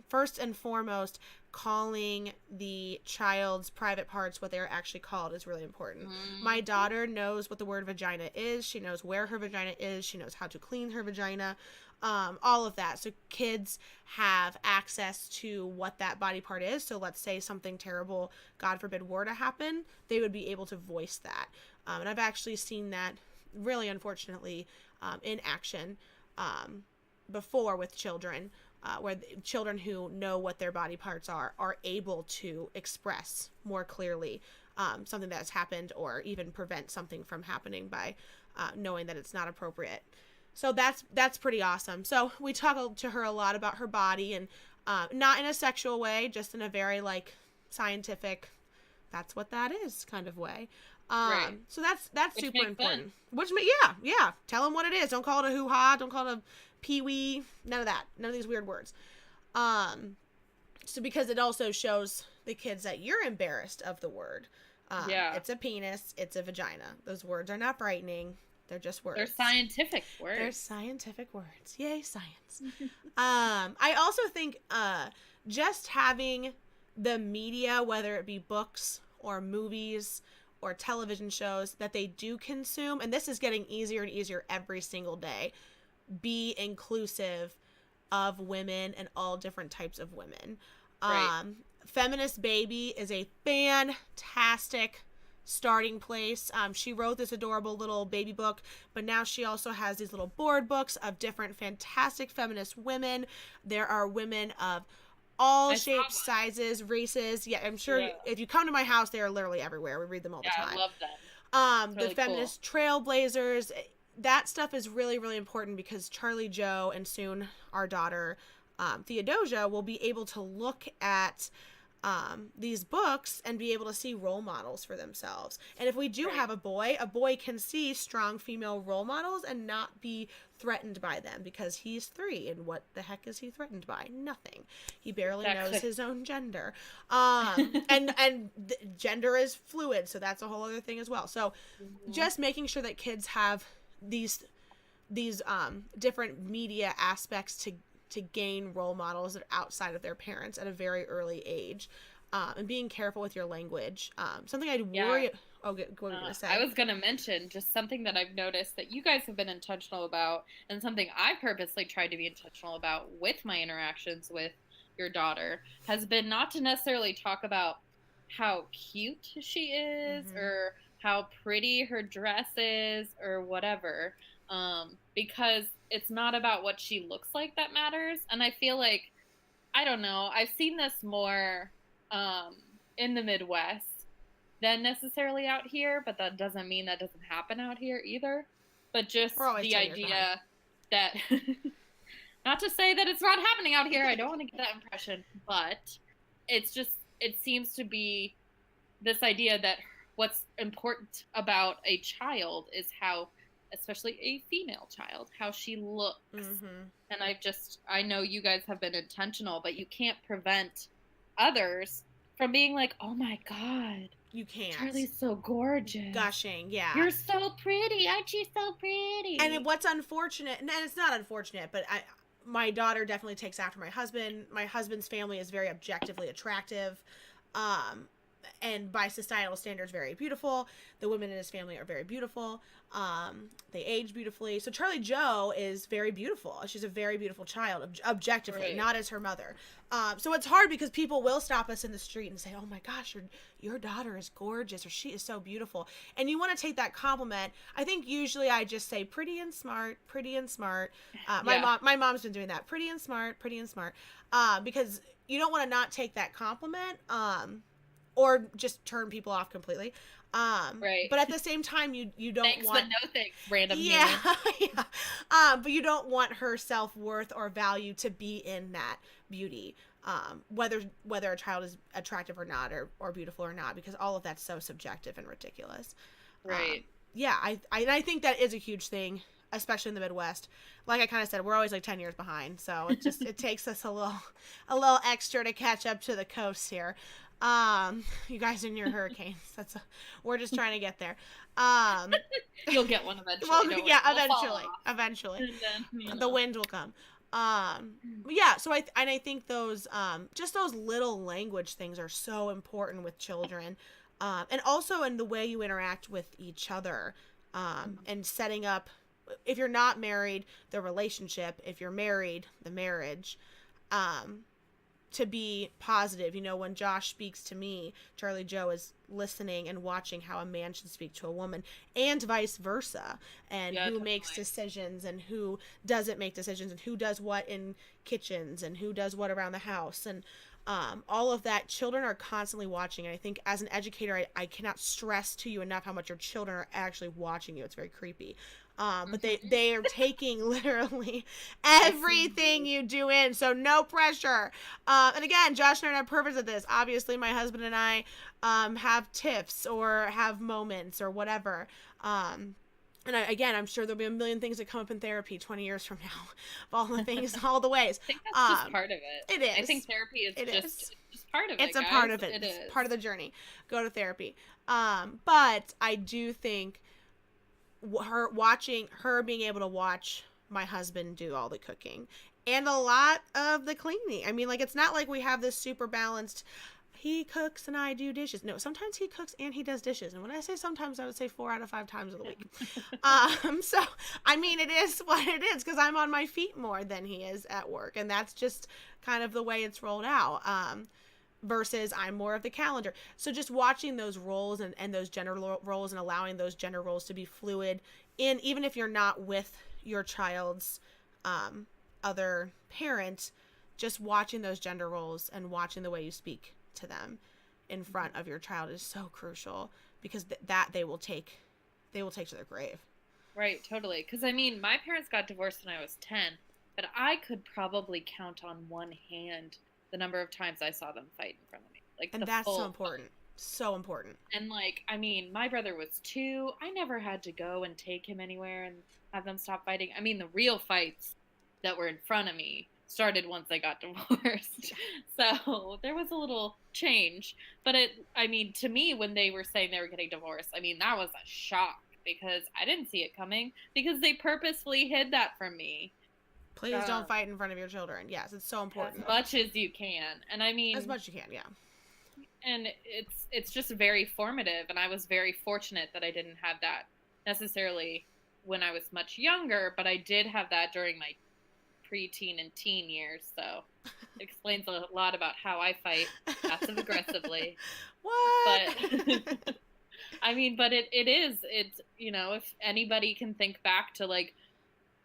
first and foremost, calling the child's private parts what they're actually called is really important. My daughter knows what the word vagina is. She knows where her vagina is. She knows how to clean her vagina. All of that. So kids have access to what that body part is. So let's say something terrible, God forbid, were to happen, they would be able to voice that. And I've actually seen that really unfortunately in action. um, before with children, where children who know what their body parts are able to express more clearly something that has happened, or even prevent something from happening by knowing that it's not appropriate. So that's pretty awesome. So we talk to her a lot about her body, and not in a sexual way, just in a very like scientific, that's what that is kind of way. Right. So that's Which super makes sense. important. Yeah. Tell them what it is. Don't call it a hoo ha. Don't call it a pee wee. None of that. None of these weird words. So because it also shows the kids that you're embarrassed of the word. Yeah. It's a penis. It's a vagina. Those words are not frightening. They're just words. They're scientific words. They're scientific words. Yay, science. I also think just having the media, whether it be books or movies or television shows that they do consume, and this is getting easier and easier every single day, be inclusive of women and all different types of women. Right. Feminist Baby is a fantastic starting place. She wrote this adorable little baby book, but now she also has these little board books of different fantastic feminist women. There are women of all I saw shapes, one. sizes, races. Yeah, I'm sure Yeah. if you come to my house, they are literally everywhere. We read them all the Yeah, I time. love them. It's The really cool. feminist trailblazers, that stuff is really, really important because Charlie Joe and soon our daughter, Theodosia, will be able to look at these books and be able to see role models for themselves. And if we do Right. have a boy can see strong female role models and not be threatened by them because he's 3, and what the heck is he threatened by? Nothing. He barely knows his own gender. And gender is fluid, so that's a whole other thing as well. So Mhm. just making sure that kids have these different media aspects to gain role models that are outside of their parents at a very early age, and being careful with your language. Something I'd Yeah. worry. Oh, what were you gonna I say? was going to mention just something that I've noticed that you guys have been intentional about, and something I purposely tried to be intentional about with my interactions with your daughter has been not to necessarily talk about how cute she is Mm-hmm. or how pretty her dress is or whatever, because it's not about what she looks like that matters. And I feel like, I don't know, I've seen this more um, in the Midwest than necessarily out here, but that doesn't mean that doesn't happen out here either. But just We're always the 10 years behind. idea that, not to say that it's not happening out here, I don't want to get that impression, but it's just, it seems to be this idea that what's important about a child is how, especially a female child, how she looks. Mm-hmm. And I know you guys have been intentional, but you can't prevent others from being like, oh my God, You can't. Charlie's so gorgeous. Gushing, yeah. You're so pretty. Aren't you so pretty? And what's unfortunate, and it's not unfortunate, but my daughter definitely takes after my husband. My husband's family is very objectively attractive. Um, and by societal standards, very beautiful. The women in his family are very beautiful. They age beautifully. So Charlie Joe is very beautiful. She's a very beautiful child, objectively, Right. not as her mother. So it's hard because people will stop us in the street and say, "Oh my gosh, your daughter is gorgeous," or "She is so beautiful," and you want to take that compliment. I think usually I just say pretty and smart, pretty and smart. My mom's been doing that, pretty and smart, pretty and smart, because you don't want to not take that compliment. Or just turn people off completely. Right. But at the same time, you don't Thanks, want. but no thanks, random Yeah, human. yeah. But you don't want her self-worth or value to be in that beauty. Whether a child is attractive or not, or beautiful or not, because all of that's so subjective and ridiculous. Right. Yeah, I think that is a huge thing, especially in the Midwest. Like I kind of said, we're always like 10 years behind, so it takes us a little extra to catch up to the coast here. You guys in your hurricanes. We're just trying to get there. You'll get one eventually. Well, don't worry. yeah, We'll fall eventually, off. eventually, And then, the wind will come. Yeah. So I think those just those little language things are so important with children, and also in the way you interact with each other, and setting up. If you're not married, the relationship. If you're married, the marriage. Um, to be positive. You know, when Josh speaks to me, Charlie Joe is listening and watching how a man should speak to a woman, and vice versa, and Yeah, who makes totally. decisions and who doesn't make decisions, and who does what in kitchens and who does what around the house, and all of that. Children are constantly watching, and I think as an educator, I cannot stress to you enough how much your children are actually watching you. It's very creepy. But Hmm. they are taking literally I see everything you. you do in, so no pressure. And again, Josh and I are perfect at this. Obviously, my husband and I have tiffs or have moments or whatever. And again, I'm sure there'll be a million things that come up in therapy 20 years from now, of all the things, all the ways. I think that's just Um, part of it. it I think is. therapy is It just is. it's just part of It's it, a part guys. of it. It It's is. part of the journey. Go to therapy. But I do think her watching her being able to watch my husband do all the cooking and a lot of the cleaning. I mean, like, it's not like we have this super balanced, he cooks and I do dishes. No, sometimes he cooks and he does dishes. And when I say sometimes, I would say 4 out of 5 times of the week. So I mean, it is what it is because I'm on my feet more than he is at work, and that's just kind of the way it's rolled out. Versus I'm more of the calendar. So just watching those roles and those gender roles and allowing those gender roles to be fluid in, even if you're not with your child's um, other parent, just watching those gender roles and watching the way you speak to them in front of your child is so crucial because that they will take to their grave. Right, totally. Because I mean, my parents got divorced when I was 10, but I could probably count on one hand the number of times I saw them fight in front of me. Like And the that's so full fight. important. So important. And like, I mean, my brother was 2. I never had to go and take him anywhere and have them stop fighting. I mean, the real fights that were in front of me started once I got divorced. So there was a little change. But I mean, to me, when they were saying they were getting divorced, I mean, that was a shock because I didn't see it coming because they purposefully hid that from me. Please don't Um, fight in front of your children. Yes, it's so as important. much as you can. And I As mean, much as you can, yeah. and it's just very formative, and I was very fortunate that I didn't have that necessarily when I was much younger, but I did have that during my preteen and teen years, so it explains a lot about how I fight passive aggressively. What? But I mean, but it's if anybody can think back to like,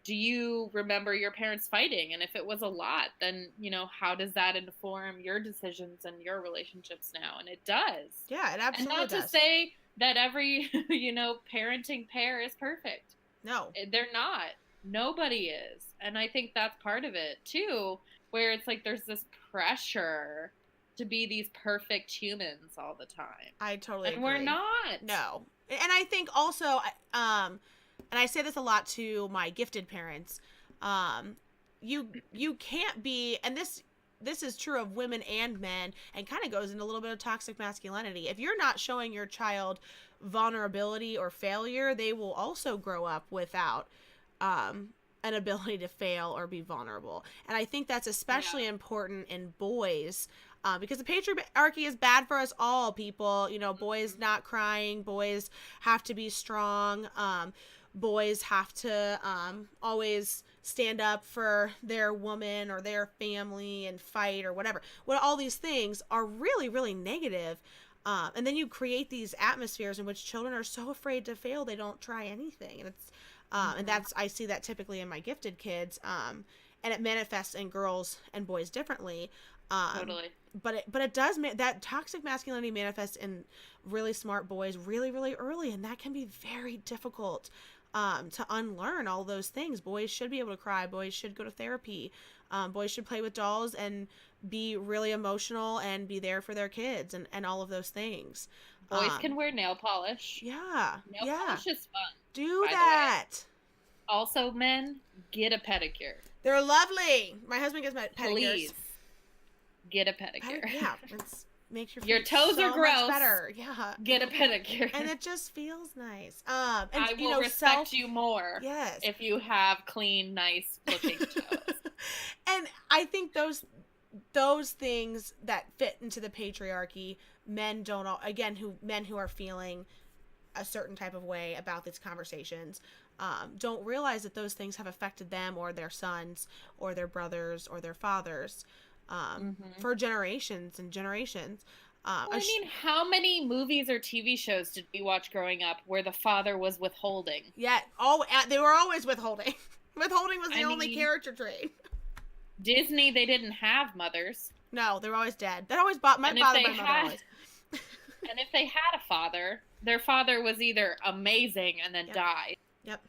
do you remember your parents fighting? And if it was a lot, then, how does that inform your decisions and your relationships now? And it does. Yeah, it And absolutely not to does. say that every, parenting pair is perfect. No. They're not. Nobody is. And I think that's part of it too, where it's like there's this pressure to be these perfect humans all the time. I totally And we're agree. not. No. And I think also, and I say this a lot to my gifted parents, um, you can't be, and this is true of women and men, and kind of goes into a little bit of toxic masculinity. If you're not showing your child vulnerability or failure, they will also grow up without an ability to fail or be vulnerable. And I think that's especially Yeah. important in boys, because the patriarchy is bad for us all, people. You know, boys Mhm. not crying, boys have to be strong, boys have to always stand up for their woman or their family and fight or whatever. Well, all these things are really, really negative. And then you create these atmospheres in which children are so afraid to fail they don't try anything, and it's and Mhm. that's I see that typically in my gifted kids, and it manifests in girls and boys differently. Um, Totally. but it does that toxic masculinity manifests in really smart boys really really early, and that can be very difficult to unlearn all those things. Boys should be able to cry. Boys should go to therapy. Boys should play with dolls and be really emotional and be there for their kids and all of those things. Boys can wear nail polish. Yeah, Nail yeah. polish is fun, Do by the way. that. Also, men, get a pedicure. They're lovely. My husband gets my pedicures. Please get a pedicure. Yeah, it makes your Your feet toes are so much gross. better. Yeah, Get a pedicure. and it just feels nice. And I you will know, respect you more yes, if you have clean, nice looking toes. and I think those things that fit into the patriarchy, men don't all, again, who men who are feeling a certain type of way about these conversations, don't realize that those things have affected them or their sons or their brothers or their fathers. Mm-hmm. for generations and generations. Well, I mean, how many movies or TV shows did we watch growing up where the father was withholding? Yeah, they were always withholding. Withholding was the I only mean, character trait. Disney, they didn't have mothers. No, they were always dead. That always bought my And if father, they my mother had always. and if they had a father, their father was either amazing and then Yep. died Yep.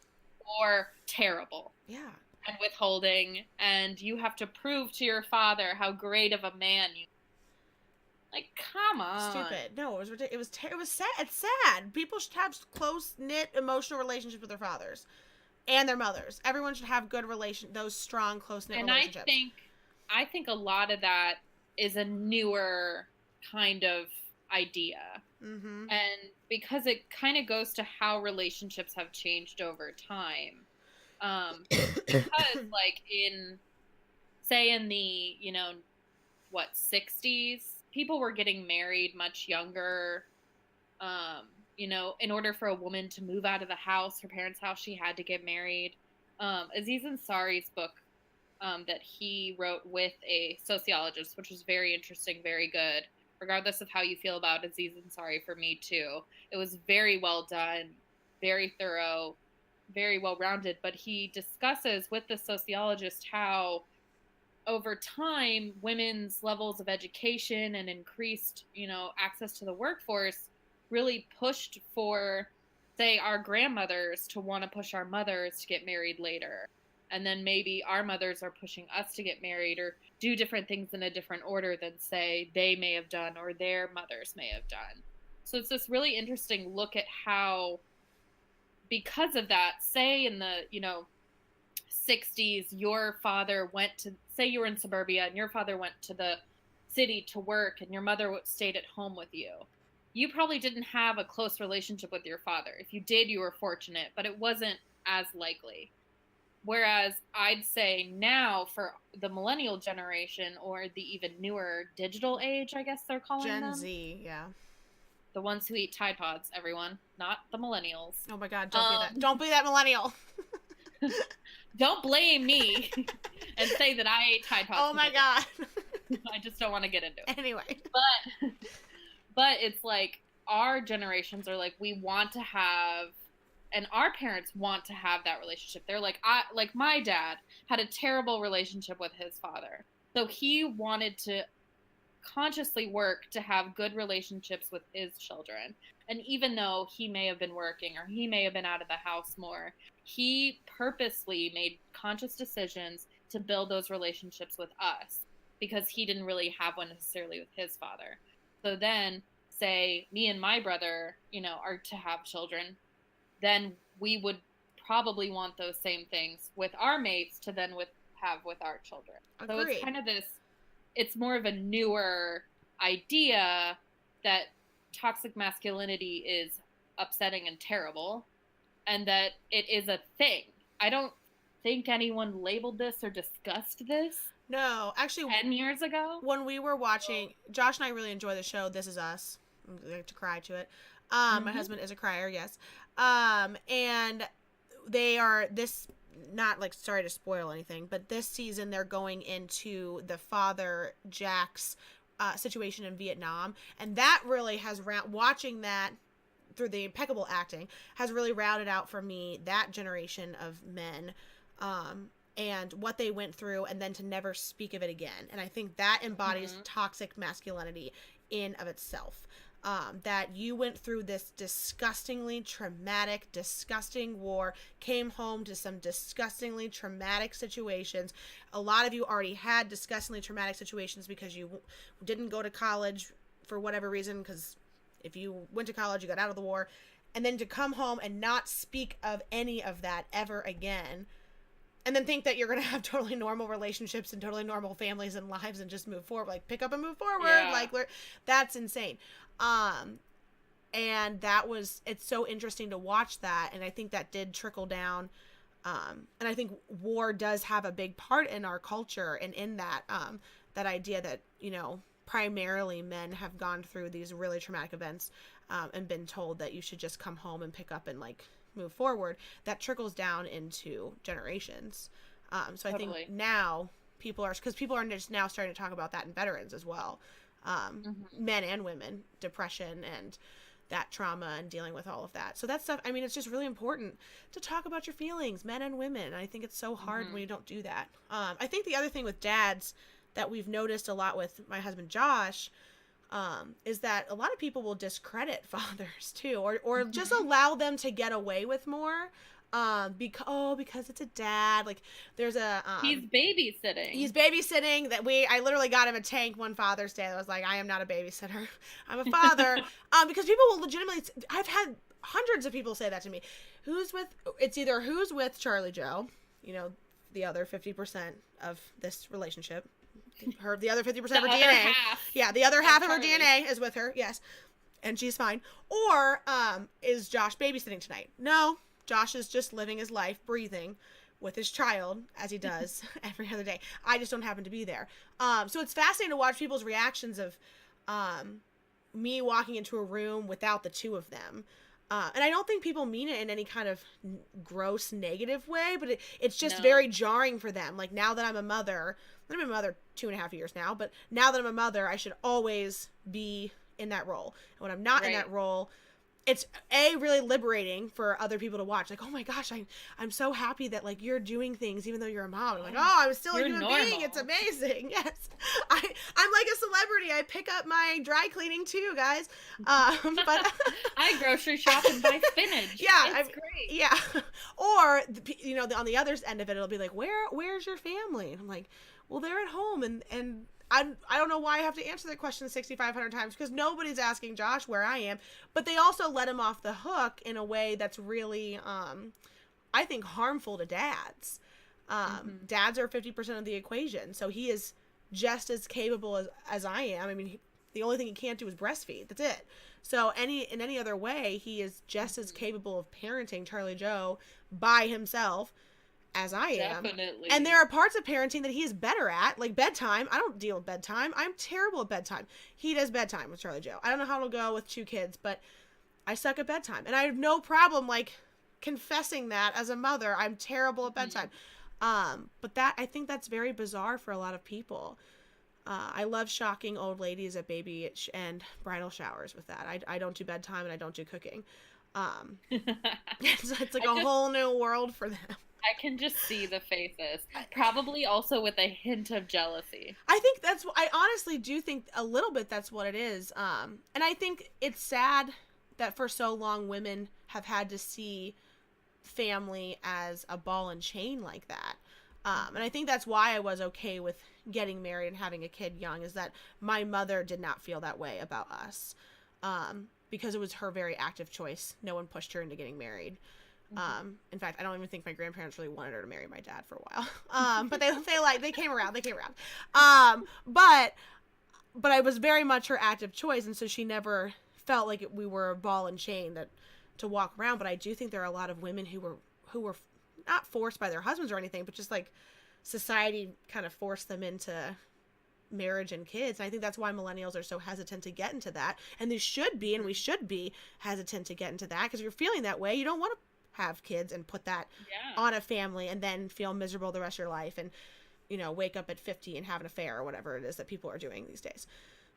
or terrible Yeah. and withholding, and you have to prove to your father how great of a man you like. Come on. Stupid. No, it was ridiculous. It was sad. It's sad. People should have close knit emotional relationships with their fathers and their mothers. Everyone should have good those strong close knit And relationships. I think a lot of that is a newer kind of idea. Mm-hmm. And because it kind of goes to how relationships have changed over time. Because like in say in the, what, 60s, people were getting married much younger. In order for a woman to move out of the house, her parents' house, she had to get married. Aziz Ansari's book that he wrote with a sociologist, which was very interesting, very good. Regardless of how you feel about Aziz Ansari, for me too, it was very well done, very thorough, very well rounded. But he discusses with the sociologist how over time women's levels of education and increased access to the workforce really pushed for, say, our grandmothers to want to push our mothers to get married later, and then maybe our mothers are pushing us to get married or do different things in a different order than, say, they may have done or their mothers may have done. So it's this really interesting look at how, because of that, say in the 60s, your father went to, say you were in suburbia and your father went to the city to work and your mother stayed at home with you. You probably didn't have a close relationship with your father. If you did, you were fortunate, but it wasn't as likely. Whereas I'd say now for the millennial generation, or the even newer digital age, I guess they're calling Gen them, Z, yeah. the ones who eat Tide Pods, everyone, not the millennials. Oh my God, don't be that. Don't be that millennial. Don't blame me and say that I ate Tide Pods. Oh my God. I just don't want to get into it. Anyway. But it's like our generations are like, we want to have, and our parents want to have that relationship. They're like, my dad had a terrible relationship with his father. So he wanted to consciously work to have good relationships with his children. And even though he may have been working or he may have been out of the house more, he purposely made conscious decisions to build those relationships with us because he didn't really have one necessarily with his father. So then, say me and my brother, are to have children, then we would probably want those same things with our mates to then have with our children. Agreed. So it's kind of this, it's more of a newer idea that toxic masculinity is upsetting and terrible, and that it is a thing. I don't think anyone labeled this or discussed this. No, actually, 10 years ago, when we were watching, Josh and I really enjoy the show This Is Us. I like to cry to it. My husband is a crier, yes. And they are this, not like, sorry to spoil anything, but this season they're going into the father Jack's situation in Vietnam, and that really has watching that through the impeccable acting has really rounded out for me that generation of men, and what they went through, and then to never speak of it again. And I think that embodies toxic masculinity in of itself. That you went through this disgustingly traumatic, disgusting war, came home to some disgustingly traumatic situations. A lot of you already had disgustingly traumatic situations because you didn't go to college for whatever reason, because if you went to college, you got out of the war. And then to come home and not speak of any of that ever again, and then think that you're going to have totally normal relationships and totally normal families and lives and just move forward, like pick up and move forward. Yeah. Like, that's insane. And it's so interesting to watch that. And I think that did trickle down. And I think war does have a big part in our culture and in that, that idea that, primarily men have gone through these really traumatic events, and been told that you should just come home and pick up and like move forward. That trickles down into generations. So totally. I think now people are just now starting to talk about that in veterans as well, men and women, depression and that trauma and dealing with all of that. So that stuff, I mean, it's just really important to talk about your feelings, men and women. And I think it's so hard when you don't do that. I think the other thing with dads that we've noticed a lot with my husband Josh, is that a lot of people will discredit fathers too, or just allow them to get away with more. Because it's a dad. Like there's a He's babysitting. I literally got him a tank one Father's Day. I was like, I am not a babysitter. I'm a father. Because people will legitimately. I've had hundreds of people say that to me. It's either who's with Charlie Joe, the other 50% of this relationship. The other 50% of her DNA. Half. Yeah, the other half of her DNA is with her. Yes, and she's fine. Or is Josh babysitting tonight? No. Josh is just living his life, breathing with his child as he does every other day. I just don't happen to be there. So it's fascinating to watch people's reactions of me walking into a room without the two of them. And I don't think people mean it in any kind of gross negative way, but it's just very jarring for them. Like now that I'm a mother, I've been a mother 2.5 years now, but now that I'm a mother, I should always be in that role. And when I'm not in that role, it's really liberating for other people to watch. Like, oh my gosh, I'm so happy that like you're doing things even though you're a mom. I'm like, oh, I'm still a human being. It's amazing. Yes, I'm like a celebrity. I pick up my dry cleaning too, guys. But I grocery shop and buy spinach. Yeah, it's great. Yeah, or on the other end of it, it'll be like, where's your family? And I'm like, well, they're at home, and I don't know why I have to answer that question 6,500 times, because nobody's asking Josh where I am, but they also let him off the hook in a way that's really, I think, harmful to dads. Dads are 50% of the equation, so he is just as capable as I am. I mean, the only thing he can't do is breastfeed. That's it. So in any other way, he is just as capable of parenting Charlie Joe by himself as I am. Definitely. And there are parts of parenting that he is better at, like bedtime. I don't deal with bedtime. I'm terrible at bedtime. He does bedtime with Charlie Joe. I don't know how it'll go with 2 kids, but I suck at bedtime. And I have no problem, like, confessing that as a mother. I'm terrible at bedtime. But I think that's very bizarre for a lot of people. I love shocking old ladies at baby and bridal showers with that. I don't do bedtime and I don't do cooking. It's like a whole new world for them. I can just see the faces. Probably also with a hint of jealousy. I honestly do think a little bit that's what it is. And I think it's sad that for so long women have had to see family as a ball and chain like that. And I think that's why I was okay with getting married and having a kid young, is that my mother did not feel that way about us. Because it was her very active choice. No one pushed her into getting married. In fact, I don't even think my grandparents really wanted her to marry my dad for a while. But they came around. But I was very much her active choice, and so she never felt like we were a ball and chain to walk around. But I do think there are a lot of women who were not forced by their husbands or anything, but just like society kind of forced them into marriage and kids. And I think that's why millennials are so hesitant to get into that, and we should be hesitant to get into that, because if you're feeling that way, you don't want to have kids and put that on a family and then feel miserable the rest of your life and wake up at 50 and have an affair or whatever it is that people are doing these days.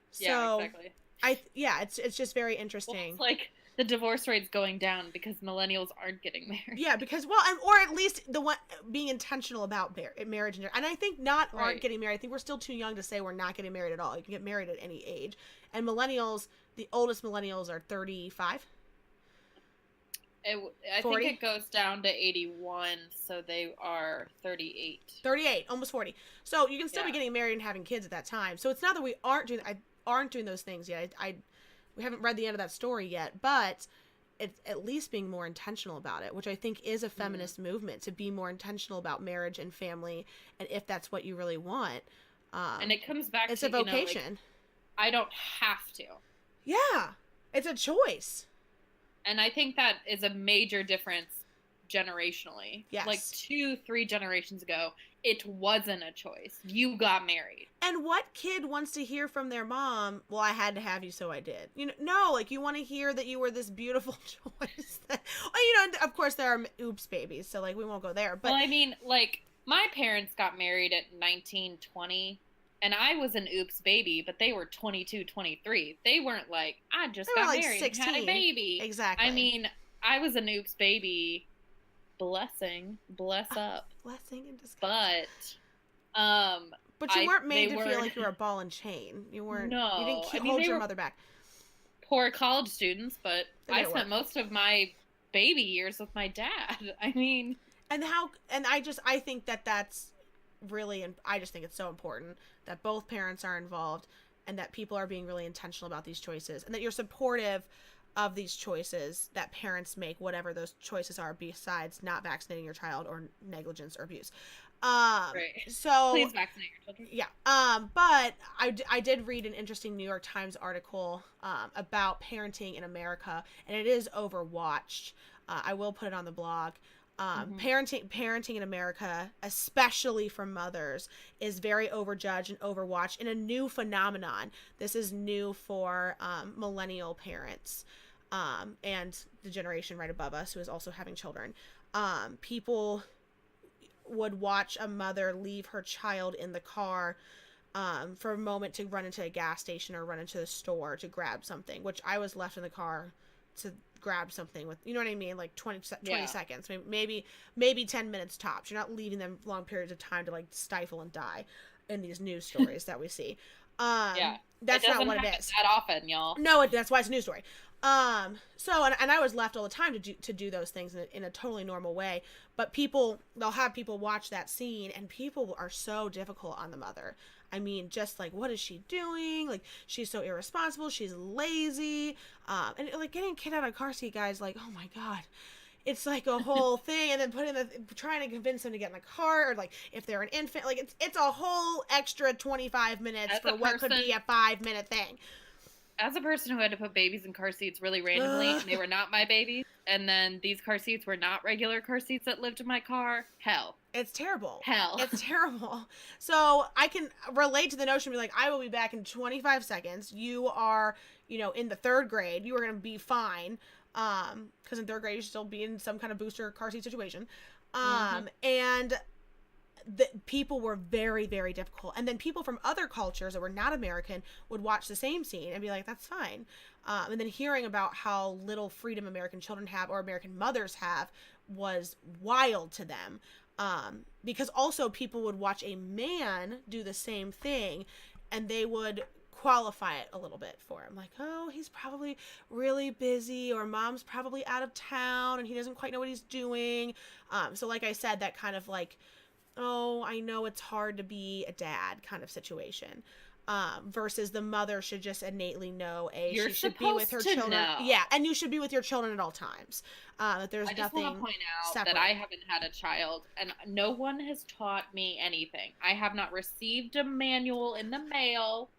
So exactly. It's just very interesting. Well, it's like the divorce rate's going down because millennials aren't getting married. Yeah, because or at least the one being intentional about marriage, and I think aren't getting married. I think we're still too young to say we're not getting married at all. You can get married at any age, and millennials, the oldest millennials are 35. I think it goes down to 81, so they are 38. 38, almost 40. So you can still be getting married and having kids at that time. So it's not that we aren't doing those things yet. We haven't read the end of that story yet, but it's at least being more intentional about it, which I think is a feminist movement, to be more intentional about marriage and family, and if that's what you really want. And it comes back it's to, a vocation. I don't have to. Yeah, it's a choice. And I think that is a major difference generationally. Yes. Like 2-3 generations ago, it wasn't a choice. You got married. And what kid wants to hear from their mom, well, I had to have you, so I did. No, like, you want to hear that you were this beautiful choice. Of course there are oops babies, so like we won't go there. But well, I mean, like, My parents got married at 19, 20, and I was an oops baby, but they were 22, 23. They weren't like, I They just were got like married and had a 16. baby. I Exactly. mean, I was an oops baby. Blessing. Bless up. Blessing in disguise. But um But you weren't they made to feel weren't like you were a ball and chain. You didn't no. I mean, hold they your were mother back. poor college students, but They made I it spent work. most of my baby years with my dad. I mean, I think that that's really, and I just think it's so important that both parents are involved and that people are being really intentional about these choices and that you're supportive of these choices that parents make, whatever those choices are, besides not vaccinating your child or negligence or abuse. right. So Please vaccinate your children. yeah. But I did read an interesting New York Times article about parenting in America, and it is overwatched. I will put it on the blog. Mhm. Parenting in America, especially for mothers, is very overjudged and overwatched in a new phenomenon. This is new for millennial parents and the generation right above us who is also having children. People would watch a mother leave her child in the car for a moment to run into a gas station or run into the store to grab something, which I was left in the car to grab something with, you know what I mean, like 20 Yeah. seconds, maybe 10 minutes tops. You're not leaving them long periods of time to like stifle and die in these news stories that we see. Yeah. It That's not doesn't what it happen is. that often, y'all. No, that's why it's a news story. And I was left all the time to do those things in a totally normal way. But they'll have people watch that scene, and people are so difficult on the mother. I mean, just like, what is she doing? Like, she's so irresponsible. She's lazy. And like getting a kid out of a car seat, guys, like, oh my God. It's like a whole thing, and then trying to convince them to get in the car, or like if they're an infant, like it's a whole extra 25 minutes As for a what could be person a 5 minute thing. as a person who had to put babies in car seats really randomly, and they were not my babies, and then these car seats were not regular car seats that lived in my car, hell. It's terrible. Hell. It's terrible. So I can relate to the notion of be like, I will be back in 25 seconds. You are, in the third grade. You are going to be fine. Because in third grade, you should still be in some kind of booster car seat situation. Hmm. And the people were very, very difficult. And then people from other cultures that were not American would watch the same scene and be like, that's fine. And then hearing about how little freedom American children have or American mothers have was wild to them. Because also people would watch a man do the same thing and they would qualify it a little bit for him. Like, oh, he's probably really busy, or mom's probably out of town and he doesn't quite know what he's doing. So, like I said, that kind of like, oh, I know it's hard to be a dad kind of situation. Versus the mother should just innately know You're she should be with her supposed to children. Yeah, know. and you should be with your children at all times. That there's I just want to nothing point out that I separate. haven't had a child and no one has taught me anything. I have not received a manual in the mail.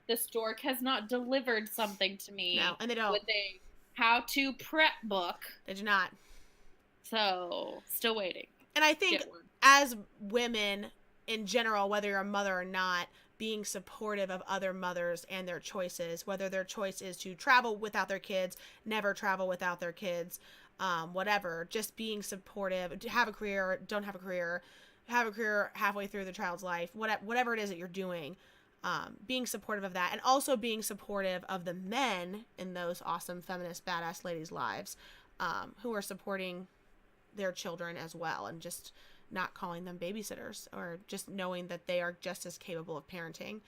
The stork has not delivered something to No, me and they don't. with a how to prep book. They do not. So, still waiting And I to think get one. as women in general, whether you're a mother or not, being supportive of other mothers and their choices, whether their choice is to travel without their kids, never travel without their kids, whatever, just being supportive, have a career, don't have a career halfway through the child's life, whatever it is that you're doing, being supportive of that, and also being supportive of the men in those awesome feminist badass ladies' lives, who are supporting their children as well, and just not calling them babysitters, or just knowing that they are just as capable of parenting,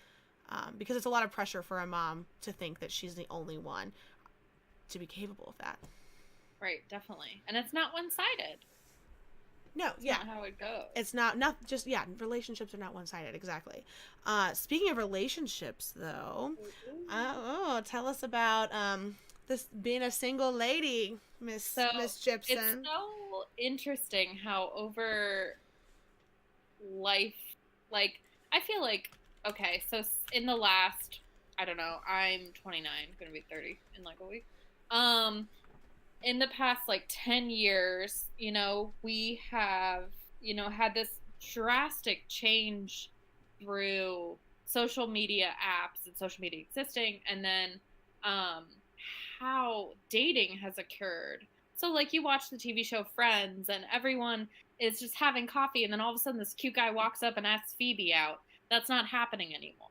because it's a lot of pressure for a mom to think that she's the only one to be capable of that. Right, definitely. And it's not one-sided. No, It's yeah, not how it goes. it's not just, yeah, relationships are not one-sided, exactly. Speaking of relationships though, tell us about this being a single lady, So, Miss it's Gibson. so interesting how over life, like, I feel like, okay, so in the last, I don't know, I'm 29, gonna be 30 in like a week. Um, in the past like 10 years, we have, had this drastic change through social media apps and social media existing, and then um, how dating has occurred. So, like, you watch the TV show Friends, and everyone is just having coffee, and then all of a sudden this cute guy walks up and asks Phoebe out. That's not happening anymore.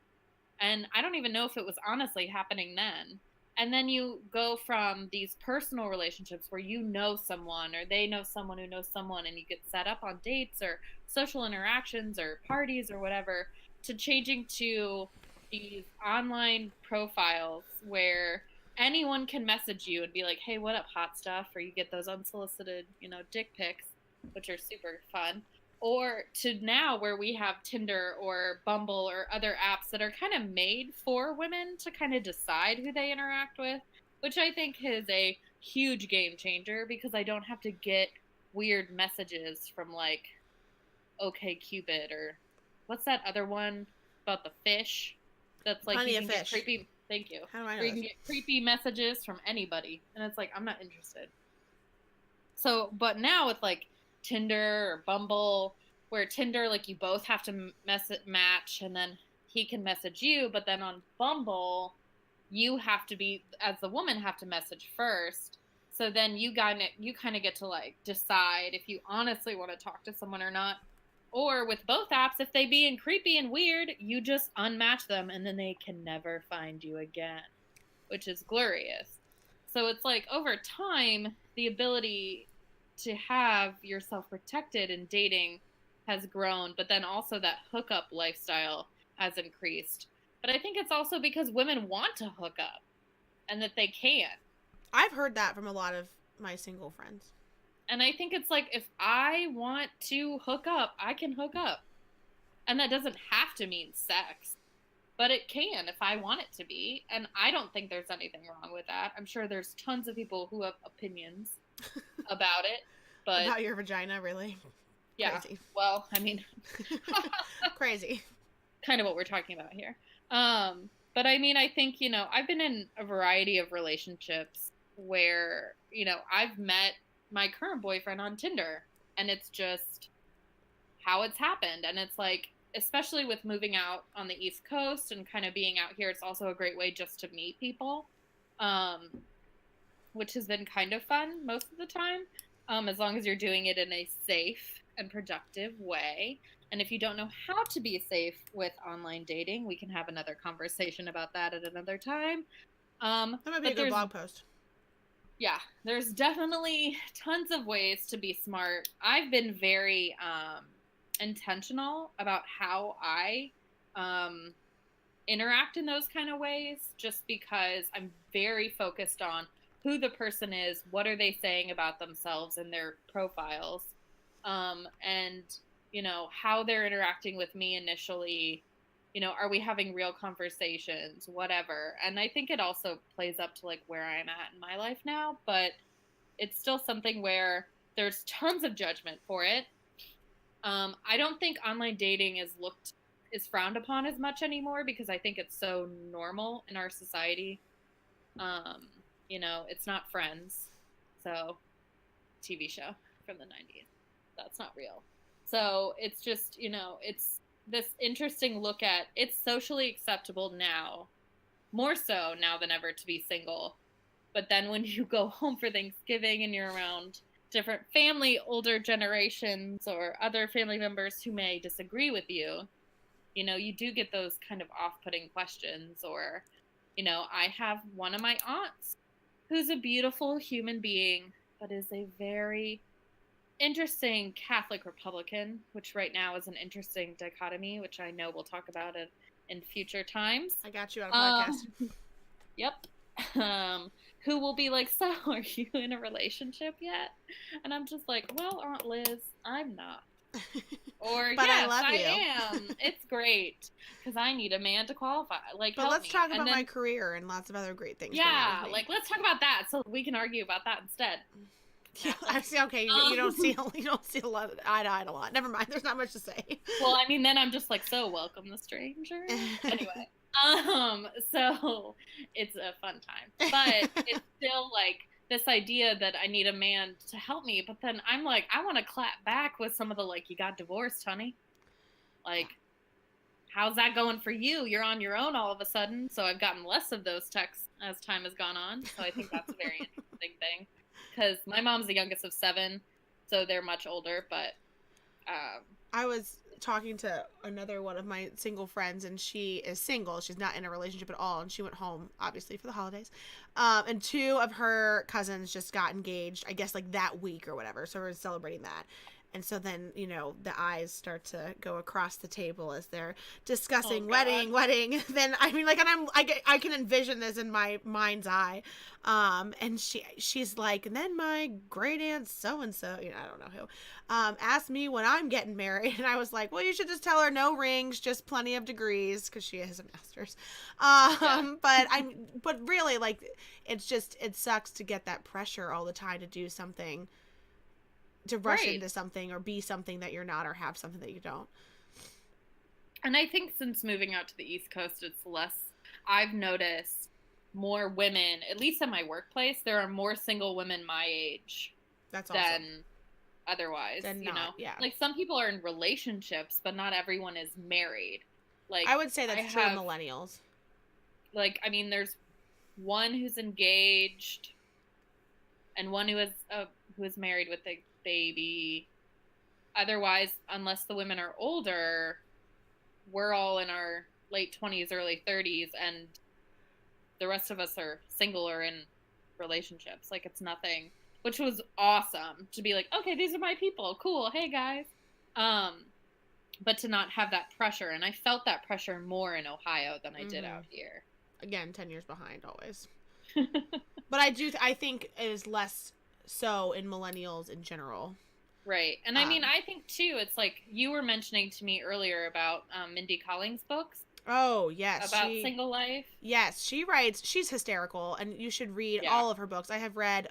And I don't even know if it was honestly happening then. And then you go from these personal relationships where you know someone or they know someone who knows someone, and you get set up on dates or social interactions or parties or whatever, to changing to these online profiles where anyone can message you and be like, hey, what up, hot stuff? Or you get those unsolicited, dick pics, which are super fun. Or to now where we have Tinder or Bumble or other apps that are kind of made for women to kind of decide who they interact with, which I think is a huge game changer, because I don't have to get weird messages from like OK Cupid, or what's that other one about the fish that's like Plenty you of can get fish. creepy. Thank you. How do I know Where you can this? get creepy messages from anybody, and it's like, I'm not interested. So, but now with like Tinder or Bumble, where Tinder, like, you both have to match, and then he can message you, but then on Bumble, you have to be, as the woman, have to message first. So then you kind of get to like decide if you honestly want to talk to someone or not. Or with both apps, if they being creepy and weird, you just unmatch them, and then they can never find you again, which is glorious. So it's like, over time, the ability to have yourself protected in dating has grown, but then also that hookup lifestyle has increased. But I think it's also because women want to hook up and that they can. I've heard that from a lot of my single friends. And I think it's like, if I want to hook up, I can hook up. And that doesn't have to mean sex, but it can if I want it to be. And I don't think there's anything wrong with that. I'm sure there's tons of people who have opinions about it, but About your vagina, really? yeah. Crazy. Well, I mean, Crazy. kind of what we're talking about here. But I mean, I think, I've been in a variety of relationships where, I've met my current boyfriend on Tinder, and it's just how it's happened. And it's like, especially with moving out on the East Coast and kind of being out here, it's also a great way just to meet people, which has been kind of fun most of the time, as long as you're doing it in a safe and productive way. And if you don't know how to be safe with online dating, we can have another conversation about that at another time. That might be a good blog post. Yeah, there's definitely tons of ways to be smart. I've been very intentional about how I interact in those kind of ways, just because I'm very focused on who the person is, what are they saying about themselves in their profiles, and how they're interacting with me initially. Are we having real conversations, whatever. And I think it also plays up to like where I'm at in my life now, but it's still something where there's tons of judgment for it. I don't think online dating is frowned upon as much anymore, because I think it's so normal in our society. It's not Friends, so TV show from the 90s. That's not real. So it's just, it's this interesting look at, it's socially acceptable now, more so now than ever, to be single. But then when you go home for Thanksgiving and you're around different family, older generations, or other family members who may disagree with you, you do get those kind of off-putting questions. Or, I have one of my aunts who's a beautiful human being, but is a very interesting Catholic Republican, which right now is an interesting dichotomy, which I know we'll talk about it in future times. I got you on a podcast. Yep. Who will be like, so are you in a relationship yet? And I'm just like, well, Aunt Liz, I'm not. Or, but yes, I love you. I am. It's great, because I need a man to qualify. Like, but let's talk about my career and lots of other great things. Yeah, like, let's talk about that so we can argue about that instead. Yeah, I see. Okay, you don't see a lot of eye to eye a lot. Never mind. There's not much to say. Well, I mean, then I'm just like, so welcome the stranger. Anyway, so it's a fun time, but it's still like this idea that I need a man to help me. But then I'm like, I want to clap back with some of the like, you got divorced, honey. Like, how's that going for you? You're on your own all of a sudden. So I've gotten less of those texts as time has gone on. So I think that's a very interesting thing. Because my mom's the youngest of 7, so they're much older, but I was talking to another one of my single friends, and she is single. She's not in a relationship at all, and she went home obviously for the holidays. And two of her cousins just got engaged, I guess like that week or whatever. So we're celebrating that. And so then, the eyes start to go across the table as they're Oh discussing God. wedding. Then, I mean, like, and I can envision this in my mind's eye. And she's like, and then my great aunt so and so, I don't know who, asked me when I'm getting married, and I was like, well, you should just tell her no rings, just plenty of degrees, because she has a master's. Yeah. But really, like, it sucks to get that pressure all the time to do something, to rush Right. into something or be something that you're not, or have something that you don't. And I think since moving out to the East Coast, it's less. I've noticed more women, at least in my workplace, there are more single women my age That's awesome. than otherwise, Then not, yeah. Like some people are in relationships, but not everyone is married. Like I would say I that's true of have millennials. I mean there's one who's engaged and one who is married with a baby. Otherwise, unless the women are older, we're all in our late 20s, early 30s, and the rest of us are single or in relationships. Like it's nothing, which was awesome to be like, okay, these are my people. Cool. Hey guys. Um, but to not have that pressure, and I felt that pressure more in Ohio than I did Mm-hmm. out here. Again, 10 years behind always. But I think it is less so in millennials in general. Right. And I mean, Um, I think too, it's like you were mentioning to me earlier about Mindy Collins' books oh, yes, about single life. she writes, she's hysterical, and you should read Yeah. all of her books. I have read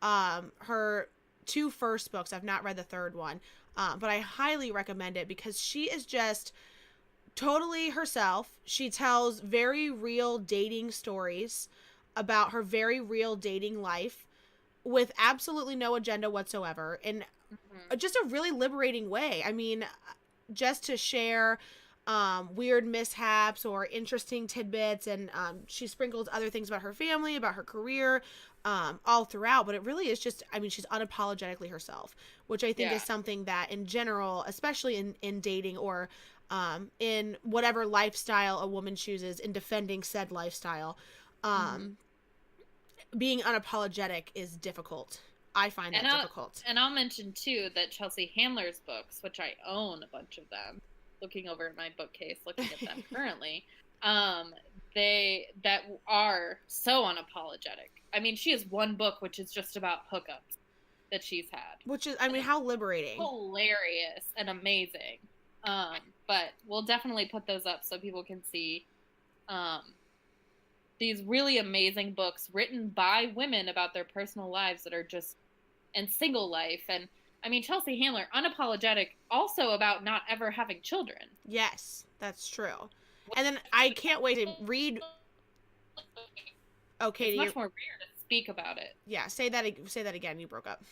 her two first books. I've not read the third one. But I highly recommend it because she is just totally herself. She tells very real dating stories about her very real dating life with absolutely no agenda whatsoever, in Mm-hmm. just a really liberating way. I mean, just to share weird mishaps or interesting tidbits, and she sprinkles other things about her family, about her career, all throughout. But it really is just, I mean, she's unapologetically herself, which I think Yeah. is something that in general, especially in dating, or in whatever lifestyle a woman chooses in defending said lifestyle, Mm-hmm. um, being unapologetic is difficult. I find And that difficult. I'll mention too that Chelsea Handler's books, which I own a bunch of them, looking over at my bookcase, looking at them currently, um, they that are so unapologetic. I mean, she has one book which is just about hookups that she's had, Which is, I and mean, it's how liberating. hilarious and amazing. But we'll definitely put those up so people can see um, these really amazing books written by women about their personal lives that are just and single life. And I mean, Chelsea Handler, unapologetic, also about not ever having children. Yes, that's true. And then I can't wait to read. Oh, It's Katie, much more rare to speak about it. yeah, say that again. You broke up.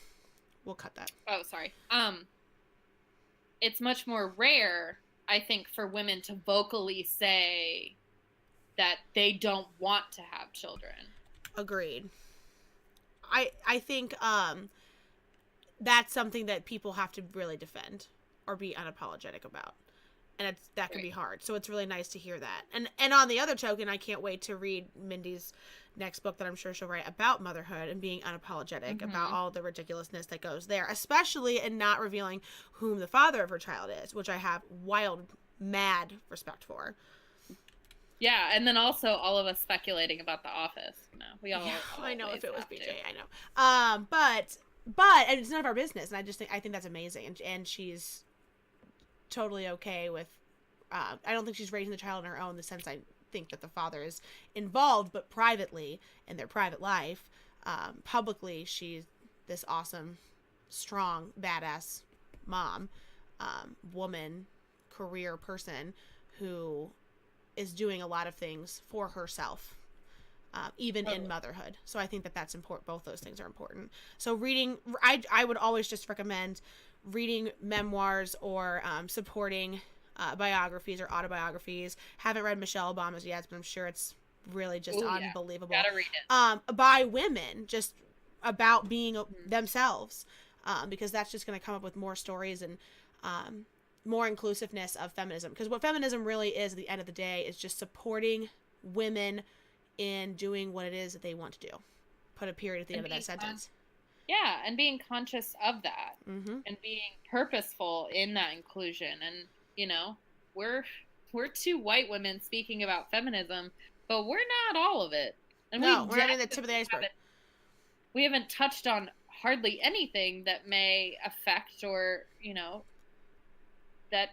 We'll cut that. Oh, sorry. It's much more rare, I think, for women to vocally say that they don't want to have children. Agreed. I think that's something that people have to really defend or be unapologetic about, and that can be Right. hard. So it's really nice to hear that. And on the other token, I can't wait to read Mindy's next book that I'm sure she'll write about motherhood and being unapologetic about Mm-hmm. all the ridiculousness that goes there, especially in not revealing whom the father of her child is, which I have wild, mad respect for. Yeah, and then also all of us speculating about The Office. You know, we all. Yeah, I know if always it was have BJ, to. I know. And it's none of our business, and I think that's amazing, and she's totally okay with. I don't think she's raising the child on her own. In the sense, I think that the father is involved, but privately in their private life. Publicly, she's this awesome, strong, badass mom, woman, career person who is doing a lot of things for herself, even in Totally. motherhood. So I think that that's important. Both those things are important. So reading, I would always just recommend reading memoirs or supporting biographies or autobiographies. Haven't read Michelle Obama's yet, but I'm sure it's really just Oh yeah, unbelievable. gotta read it. By women, just about being Mm-hmm. themselves, because that's just going to come up with more stories and more inclusiveness of feminism. Because what feminism really is at the end of the day is just supporting women in doing what it is that they want to do. Put a period at the And end of that sentence. yeah, and being conscious of that Mm-hmm. and being purposeful in that inclusion. And, you know, we're we're two white women speaking about feminism, but we're not all of it. And we No, we're not even the tip of the definitely iceberg. haven't touched on hardly anything that may affect or, that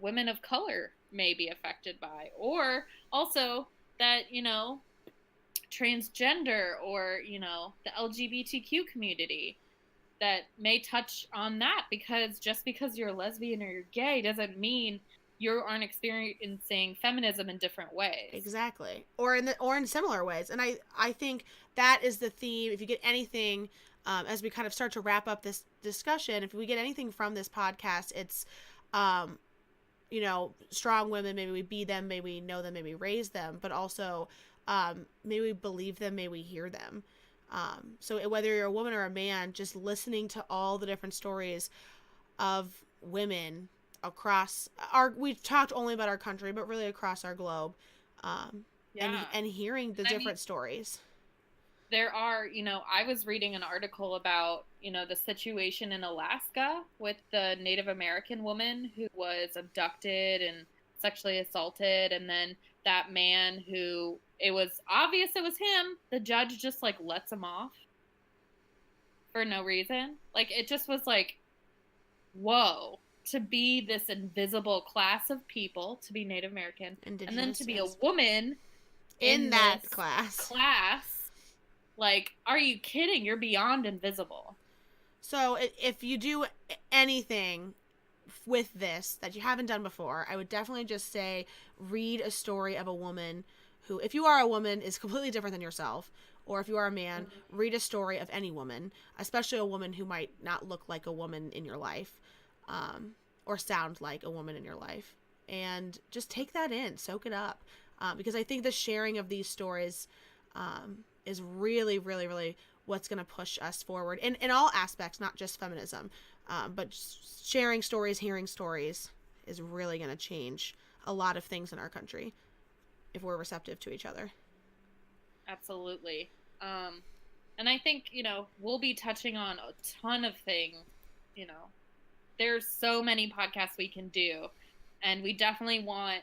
women of color may be affected by, or also that, transgender or, the LGBTQ community that may touch on that, because just because you're lesbian or you're gay doesn't mean you aren't experiencing feminism in different ways. Exactly. Or in similar ways. And I think that is the theme. If you get anything, as we kind of start to wrap up this discussion, if we get anything from this podcast, it's um, strong women, maybe we be them, maybe we know them, maybe we raise them, but also maybe we believe them, maybe we hear them. So whether you're a woman or a man, just listening to all the different stories of women across we've talked only about our country, but really across our globe, Yeah. and hearing the And I mean, different stories. there are, I was reading an article about, the situation in Alaska with the Native American woman who was abducted and sexually assaulted. And then that man who it was obvious it was him, the judge just like lets him off for no reason. Like, it just was like, whoa, to be this invisible class of people, to be Native American, and then Indigenous, to be a yes. woman In in that this class. class. Like, are you kidding? You're beyond invisible. So if you do anything with this that you haven't done before, I would definitely just say read a story of a woman who, if you are a woman, is completely different than yourself. Or if you are a man, read a story of any woman, especially a woman who might not look like a woman in your life, or sound like a woman in your life. And just take that in, soak it up. Because I think the sharing of these stories is really, really, really what's going to push us forward in all aspects, not just feminism, but sharing stories, hearing stories is really going to change a lot of things in our country if we're receptive to each other. Absolutely. And I think, we'll be touching on a ton of things. You know, there's so many podcasts we can do. And we definitely want,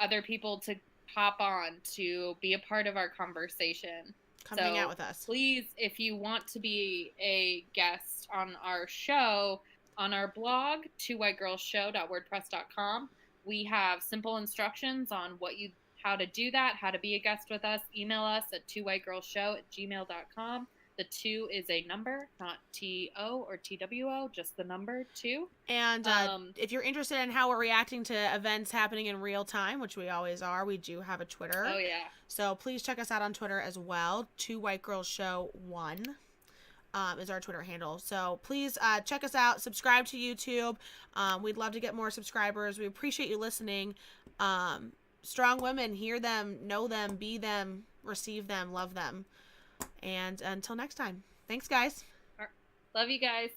other people to hop on to be a part of our conversation. Come hang out So with us. please, if you want to be a guest on our show, on our blog, twowhitegirlsshow.wordpress.com, we have simple instructions on how to do that, how to be a guest with us. Email us at twowhitegirlshow@gmail.com. The two is a number, not TO or TWO, just the number two. And if you're interested in how we're reacting to events happening in real time, which we always are, we do have a Twitter. Oh, yeah. So please check us out on Twitter as well. Two White Girls Show 1 is our Twitter handle. So please check us out. Subscribe to YouTube. We'd love to get more subscribers. We appreciate you listening. Strong women, hear them, know them, be them, receive them, love them. And until next time, thanks, guys. Love you guys.